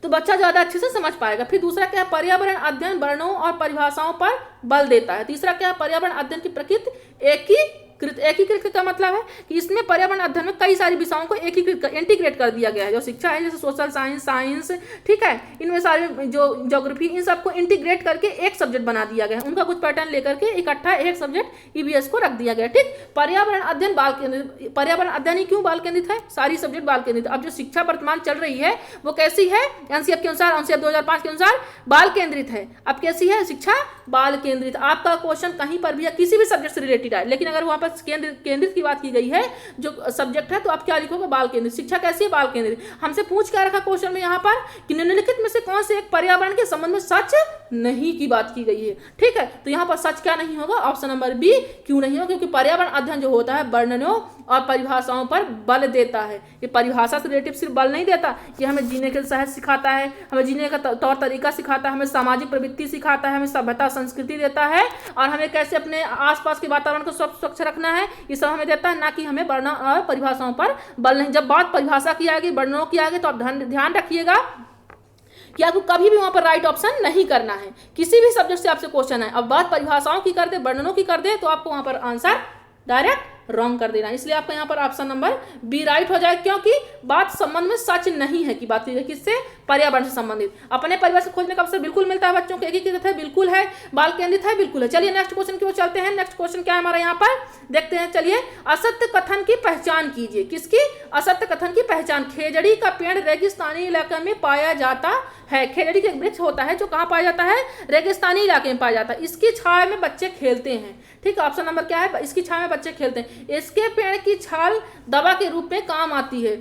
तो बच्चा ज्यादा अच्छे से समझ पाएगा। फिर दूसरा क्या है? पर्यावरण अध्ययन वर्णों और परिभाषाओं पर बल देता है। तीसरा क्या है? पर्यावरण अध्ययन की प्रकृति एकीकृत का मतलब है कि इसमें पर्यावरण अध्ययन में कई सारी विषयों को इंटीग्रेट कर दिया गया है। जो शिक्षा है, जैसे सोशल साइंस, ठीक है, इनमें सारे जो ज्योग्राफी, इन सबको इंटीग्रेट करके एक सब्जेक्ट बना दिया गया है। उनका कुछ पैटर्न लेकर के इकट्ठा एक सब्जेक्ट ईवीएस को रख दिया गया। ठीक, पर्यावरण अध्ययन बाल केंद्रित। पर्यावरण अध्ययन ही क्यों बाल केंद्रित है? सारी सब्जेक्ट बाल केंद्रित। अब जो शिक्षा वर्तमान चल रही है वो कैसी है? एनसीईआरटी के अनुसार, एनसीईआरटी 2005 के अनुसार बाल केंद्रित है। अब कैसी है शिक्षा? बाल केंद्रित। आपका क्वेश्चन कहीं पर भी या किसी भी सब्जेक्ट से रिलेटेड है, लेकिन अगर वहां पर केंद्रित की बात की गई है जो सब्जेक्ट है, तो आप क्या लिखोगे? बाल केंद्रित। शिक्षा कैसी है? बाल केंद्रित। हमसे पूछ क्या रखा क्वेश्चन में यहाँ पर कि निम्नलिखित में से कौन से एक पर्यावरण के संबंध में सच नहीं की बात की गई है? ठीक है, तो यहाँ पर सच क्या नहीं होगा? Option number B. क्यों नहीं होगा? क्योंकि पर्यावरण अध्ययन जो होता है वर्णनों और परिभाषाओं पर बल देता है। ये परिभाषा से रिलेटिव सिर्फ बल नहीं देता, ये हमें जीने के सहज सिखाता है, हमें जीने का तौर तरीका सिखाता है, हमें सामाजिक प्रवृत्ति सिखाता है, हमें सभ्यता संस्कृति देता है, और हमें कैसे अपने आसपास के वातावरण को स्वच्छ रखना है, ये सब हमें देता है। ना कि हमें वर्णों और परिभाषाओं पर बल नहीं। जब बात परिभाषा की आएगी, वर्णों की आएगी, तो आप ध्यान रखिएगा कि आपको कभी भी वहां पर राइट ऑप्शन नहीं करना है। किसी भी सब्जेक्ट से आपसे क्वेश्चन है, अब बात परिभाषाओं की कर दे, वर्णनों की कर दे, तो आपको वहां पर आंसर डायरेक्ट रॉन्ग कर देना। इसलिए आपका यहाँ पर ऑप्शन नंबर बी राइट हो जाए, क्योंकि बात संबंध में सच नहीं है की बात की जाए। किससे? पर्यावरण से संबंधित। अपने परिवेश को खोजने का अवसर बिल्कुल मिलता है बच्चों को। एकीकृत है, बिल्कुल है। बाल केंद्रित है, बिल्कुल है। चलिए नेक्स्ट क्वेश्चन की ओर चलते हैं। नेक्स्ट क्वेश्चन क्या है हमारा यहाँ पर? देखते हैं। चलिए, असत्य कथन की पहचान कीजिए। किसकी? असत्य कथन की पहचान। खेजड़ी का पेड़ रेगिस्तानी इलाके में पाया जाता है। खेजड़ी का वृक्ष होता है जो कहाँ पाया जाता है? रेगिस्तानी इलाके में पाया जाता है। इसकी छाया में बच्चे खेलते हैं। ठीक है, ऑप्शन नंबर क्या है? इसकी छाया में बच्चे खेलते हैं। इसके पेड़ की छाल दवा के रूप में काम आती है।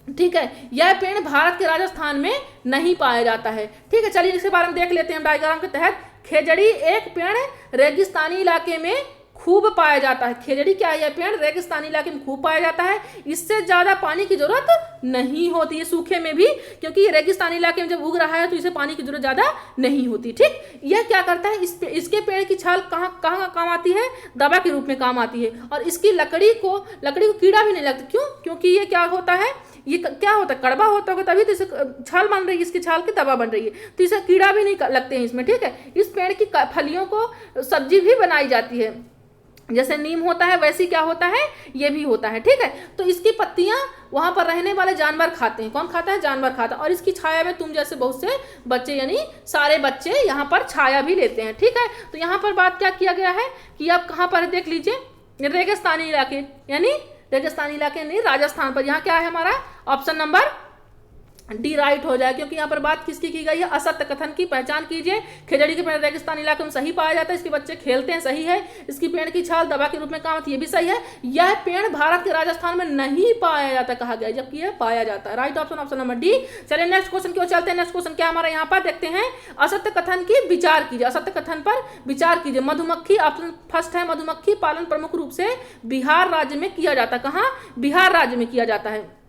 ठीक है, यह पेड़ भारत के राजस्थान में नहीं पाया जाता है। ठीक है, चलिए इसके बारे में देख लेते हैं डायग्राम के तहत। खेजड़ी एक पेड़ रेगिस्तानी इलाके में खूब पाया जाता है। खेजड़ी क्या है? यह पेड़ रेगिस्तानी इलाके में खूब पाया जाता है। इससे ज्यादा पानी की जरूरत नहीं होती है सूखे में भी, क्योंकि ये रेगिस्तानी इलाके में जब उग रहा है तो इसे पानी की जरूरत ज्यादा नहीं होती। ठीक, यह क्या करता है? इसके पेड़ की छाल कहाँ काम आती है? दवा के रूप में काम आती है। और इसकी लकड़ी को कीड़ा भी नहीं लगता। क्यों? क्योंकि ये क्या होता है? ये क्या होता है? कड़वा होता होगा, तभी तो इसे छाल बन रही है, इसकी छाल की दवा बन रही है, तो इसे कीड़ा भी नहीं लगते हैं इसमें। ठीक है, इस पेड़ की फलियों को सब्जी भी बनाई जाती है। जैसे नीम होता है वैसे क्या होता है? ये भी होता है। ठीक है, तो इसकी पत्तियां वहां पर रहने वाले जानवर खाते हैं। कौन खाता है? जानवर खाता है। और इसकी छाया में तुम जैसे बहुत से बच्चे, यानी सारे बच्चे यहाँ पर छाया भी लेते हैं। ठीक है, तो यहाँ पर बात क्या किया गया है कि आप कहाँ पर देख लीजिए, रेगिस्तानी इलाके, यानी रेगिस्तानी इलाके नहीं, राजस्थान पर। यहाँ क्या है हमारा? ऑप्शन नंबर डी राइट हो जाए, क्योंकि यहाँ पर बात किसकी की गई है, असत्य कथन की। पहचान कीजिए, खिजड़ी के पेड़ रेगिस्तान इलाके में सही पाया जाता है, इसके बच्चे खेलते हैं, सही है। इसकी पेड़ की छाल दवा के रूप में काम आती है, ये भी सही है। यह पेड़ भारत के राजस्थान में नहीं पाया जाता कहा गया, जबकि यह पाया जाता है। Right option option number D. चलिए नेक्स्ट क्वेश्चन की ओर चलते हैं। नेक्स्ट क्वेश्चन क्या हमारा यहाँ पर देखते हैं, असत्य कथन की विचार कीजिए, असत्य कथन पर विचार कीजिए। मधुमक्खी, ऑप्शन फर्स्ट है, मधुमक्खी पालन प्रमुख रूप से बिहार राज्य में किया जाता है। कहाँ, बिहार राज्य में किया जाता है।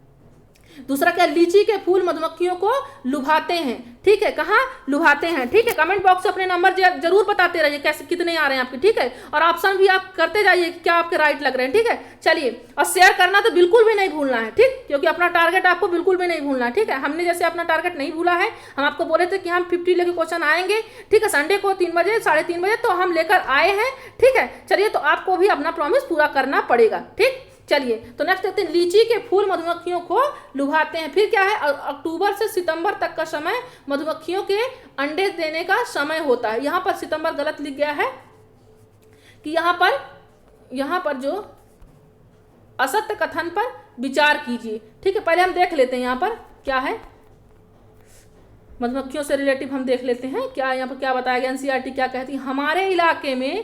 दूसरा क्या, लीची के फूल मधुमक्खियों को लुभाते हैं, ठीक है, कहाँ लुभाते हैं, ठीक है। कमेंट बॉक्स से अपने नंबर जरूर बताते रहिए कैसे कितने आ रहे हैं आपके, ठीक है। और ऑप्शन भी आप करते जाइए क्या आपके राइट लग रहे हैं, ठीक है। चलिए, और शेयर करना तो बिल्कुल भी नहीं भूलना है, ठीक, क्योंकि अपना टारगेट आपको बिल्कुल भी नहीं भूलना है, ठीक है। हमने जैसे अपना टारगेट नहीं भूला है, हम आपको बोले थे कि हम 50 लेके क्वेश्चन आएंगे, ठीक है, संडे को 3 बजे 3:30 बजे, तो हम लेकर आए हैं, ठीक है। चलिए, तो आपको भी अपना प्रॉमिस पूरा करना पड़ेगा, ठीक। चलिए, तो नेक्स्ट देखते हैं, लीची के फूल मधुमक्खियों को लुभाते हैं। फिर क्या है, अक्टूबर से सितंबर तक का समय मधुमक्खियों के अंडे देने का समय होता है। यहाँ पर सितंबर गलत लिख गया है कि यहाँ पर जो असत्य कथन पर विचार कीजिए, ठीक है। पहले हम देख लेते हैं यहाँ पर क्या है, मधुमक्खियों से रिलेटिव हम देख लेते हैं क्या यहाँ पर क्या बताया गया। एनसीईआरटी क्या कहती है, हमारे इलाके में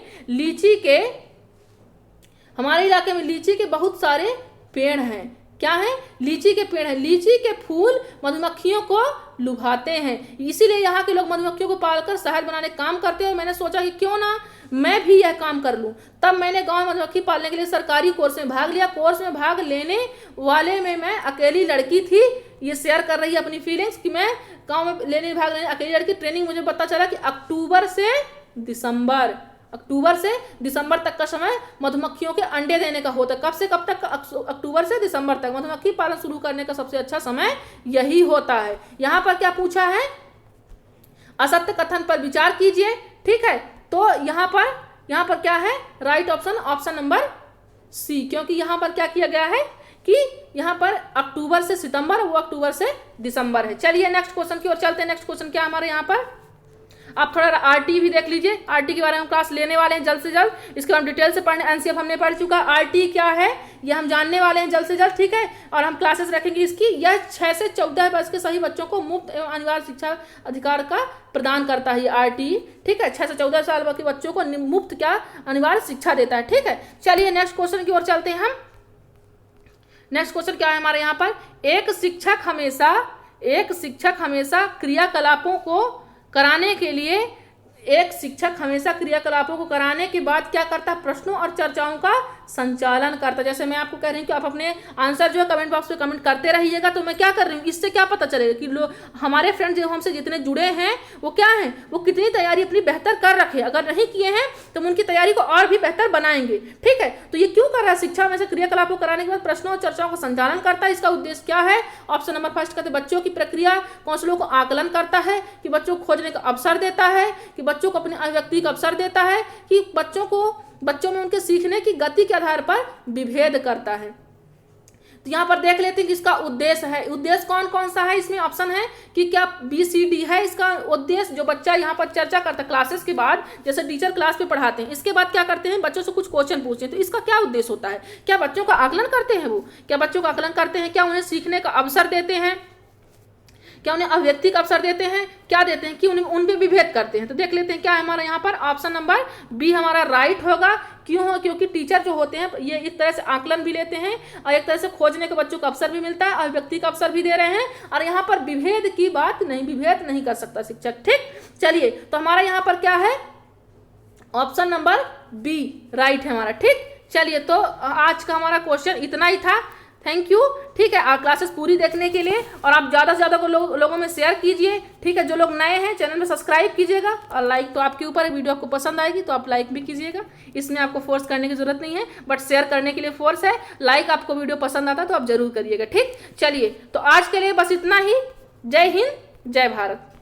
लीची के बहुत सारे पेड़ हैं। क्या है, लीची के पेड़ हैं। लीची के फूल मधुमक्खियों को लुभाते हैं, इसीलिए यहाँ के लोग मधुमक्खियों को पालकर शहद बनाने का काम करते हैं। और मैंने सोचा कि क्यों ना मैं भी यह काम कर लूँ। तब मैंने गांव में मधुमक्खी पालने के लिए सरकारी कोर्स में भाग लिया। कोर्स में भाग लेने वाले में मैं अकेली लड़की थी। ये शेयर कर रही है अपनी फीलिंग्स कि मैं गाँव में भाग लेने अकेली लड़की। ट्रेनिंग मुझे पता चला कि अक्टूबर से दिसंबर तक का समय मधुमक्खियों के अंडे देने का होता है। कब से कब तक, अक्टूबर से दिसंबर तक मधुमक्खी पालन शुरू करने का सबसे अच्छा समय यही होता है। यहाँ पर क्या पूछा है, असत्य कथन पर विचार कीजिए, ठीक है। तो यहाँ पर क्या है, राइट ऑप्शन नंबर सी, क्योंकि यहाँ पर क्या किया गया है कि यहाँ पर अक्टूबर से सितंबर, वो अक्टूबर से दिसंबर है। चलिए नेक्स्ट क्वेश्चन की ओर चलते हैं। नेक्स्ट क्वेश्चन क्या हमारे यहाँ पर, आप थोड़ा आरटी भी देख लीजिए। आरटी के बारे में हम क्लास लेने वाले हैं जल्द से जल्द, इसके हम डिटेल से पढ़ने। एनसीएफ हमने पढ़ चुका, आरटी क्या है ये हम जानने वाले हैं जल्द से जल्द, ठीक है। और हम क्लासेस रखेंगे इसकी। यह 6 से 14 वर्ष के सभी बच्चों को मुफ्त एवं अनिवार्य शिक्षा अधिकार का प्रदान करता है ये आरटी, ठीक है। 6 से 14 साल के बच्चों को मुफ्त क्या अनिवार्य शिक्षा देता है, ठीक है। चलिए नेक्स्ट क्वेश्चन की ओर चलते हैं हम। नेक्स्ट क्वेश्चन क्या है हमारे यहाँ पर, एक शिक्षक हमेशा क्रियाकलापों को कराने के बाद क्या करता है, प्रश्नों और चर्चाओं का संचालन करता है। जैसे मैं आपको कह रही हूँ कि आप अपने आंसर जो है कमेंट बॉक्स में कमेंट करते रहिएगा। तो मैं क्या कर रही हूँ, इससे क्या पता चलेगा कि लोग हमारे फ्रेंड जो हमसे जितने जुड़े हैं वो क्या हैं, वो कितनी तैयारी अपनी बेहतर कर रखे। अगर नहीं किए हैं तो हम उनकी तैयारी को और भी बेहतर बनाएंगे, ठीक है। तो ये क्यों कर रहा है, शिक्षा में से क्रियाकलापों कराने के बाद प्रश्नों और चर्चाओं का संचालन करता है। इसका उद्देश्य क्या है, ऑप्शन नंबर फर्स्ट कहते हैं बच्चों की प्रक्रिया कौशलों को आकलन करता है, कि बच्चों को खोजने का अवसर देता है, कि बच्चों को अपने अभिव्यक्ति का अवसर देता है, कि बच्चों में उनके सीखने की गति के आधार पर विभेद करता है। तो यहाँ पर देख लेते हैं कि इसका उद्देश्य है, उद्देश्य कौन कौन सा है। इसमें ऑप्शन है कि क्या BCD है इसका उद्देश्य। जो बच्चा यहाँ पर चर्चा करता है क्लासेस के बाद, जैसे टीचर क्लास पे पढ़ाते हैं, इसके बाद क्या करते हैं, बच्चों से कुछ क्वेश्चन पूछते हैं। तो इसका क्या उद्देश्य होता है, क्या बच्चों का आकलन करते हैं, क्या उन्हें सीखने का अवसर देते हैं, क्या उन्हें अभिव्यक्ति का अवसर देते हैं, क्या देते हैं कि उन पे विभेद करते हैं। तो देख लेते हैं क्या है हमारा यहाँ पर, ऑप्शन नंबर बी हमारा राइट होगा। क्यों हो, क्योंकि टीचर जो होते हैं ये एक तरह से आकलन भी लेते हैं और एक तरह से खोजने के बच्चों को अवसर भी मिलता है, अभिव्यक्ति का अवसर भी दे रहे हैं। और यहाँ पर विभेद नहीं कर सकता शिक्षक, ठीक। चलिए, तो हमारा यहाँ पर क्या है, ऑप्शन नंबर बी राइट है हमारा, ठीक। चलिए, तो आज का हमारा क्वेश्चन इतना ही था। थैंक यू, ठीक है। आप क्लासेस पूरी देखने के लिए और आप ज़्यादा से ज़्यादा को लोगों में शेयर कीजिए, ठीक है। जो लोग नए हैं चैनल में सब्सक्राइब कीजिएगा और लाइक तो आपके ऊपर है, वीडियो आपको पसंद आएगी तो आप लाइक भी कीजिएगा। इसमें आपको फोर्स करने की जरूरत नहीं है, बट शेयर करने के लिए फोर्स है। लाइक आपको वीडियो पसंद आता है तो आप जरूर करिएगा, ठीक। चलिए, तो आज के लिए बस इतना ही। जय हिंद, जय भारत।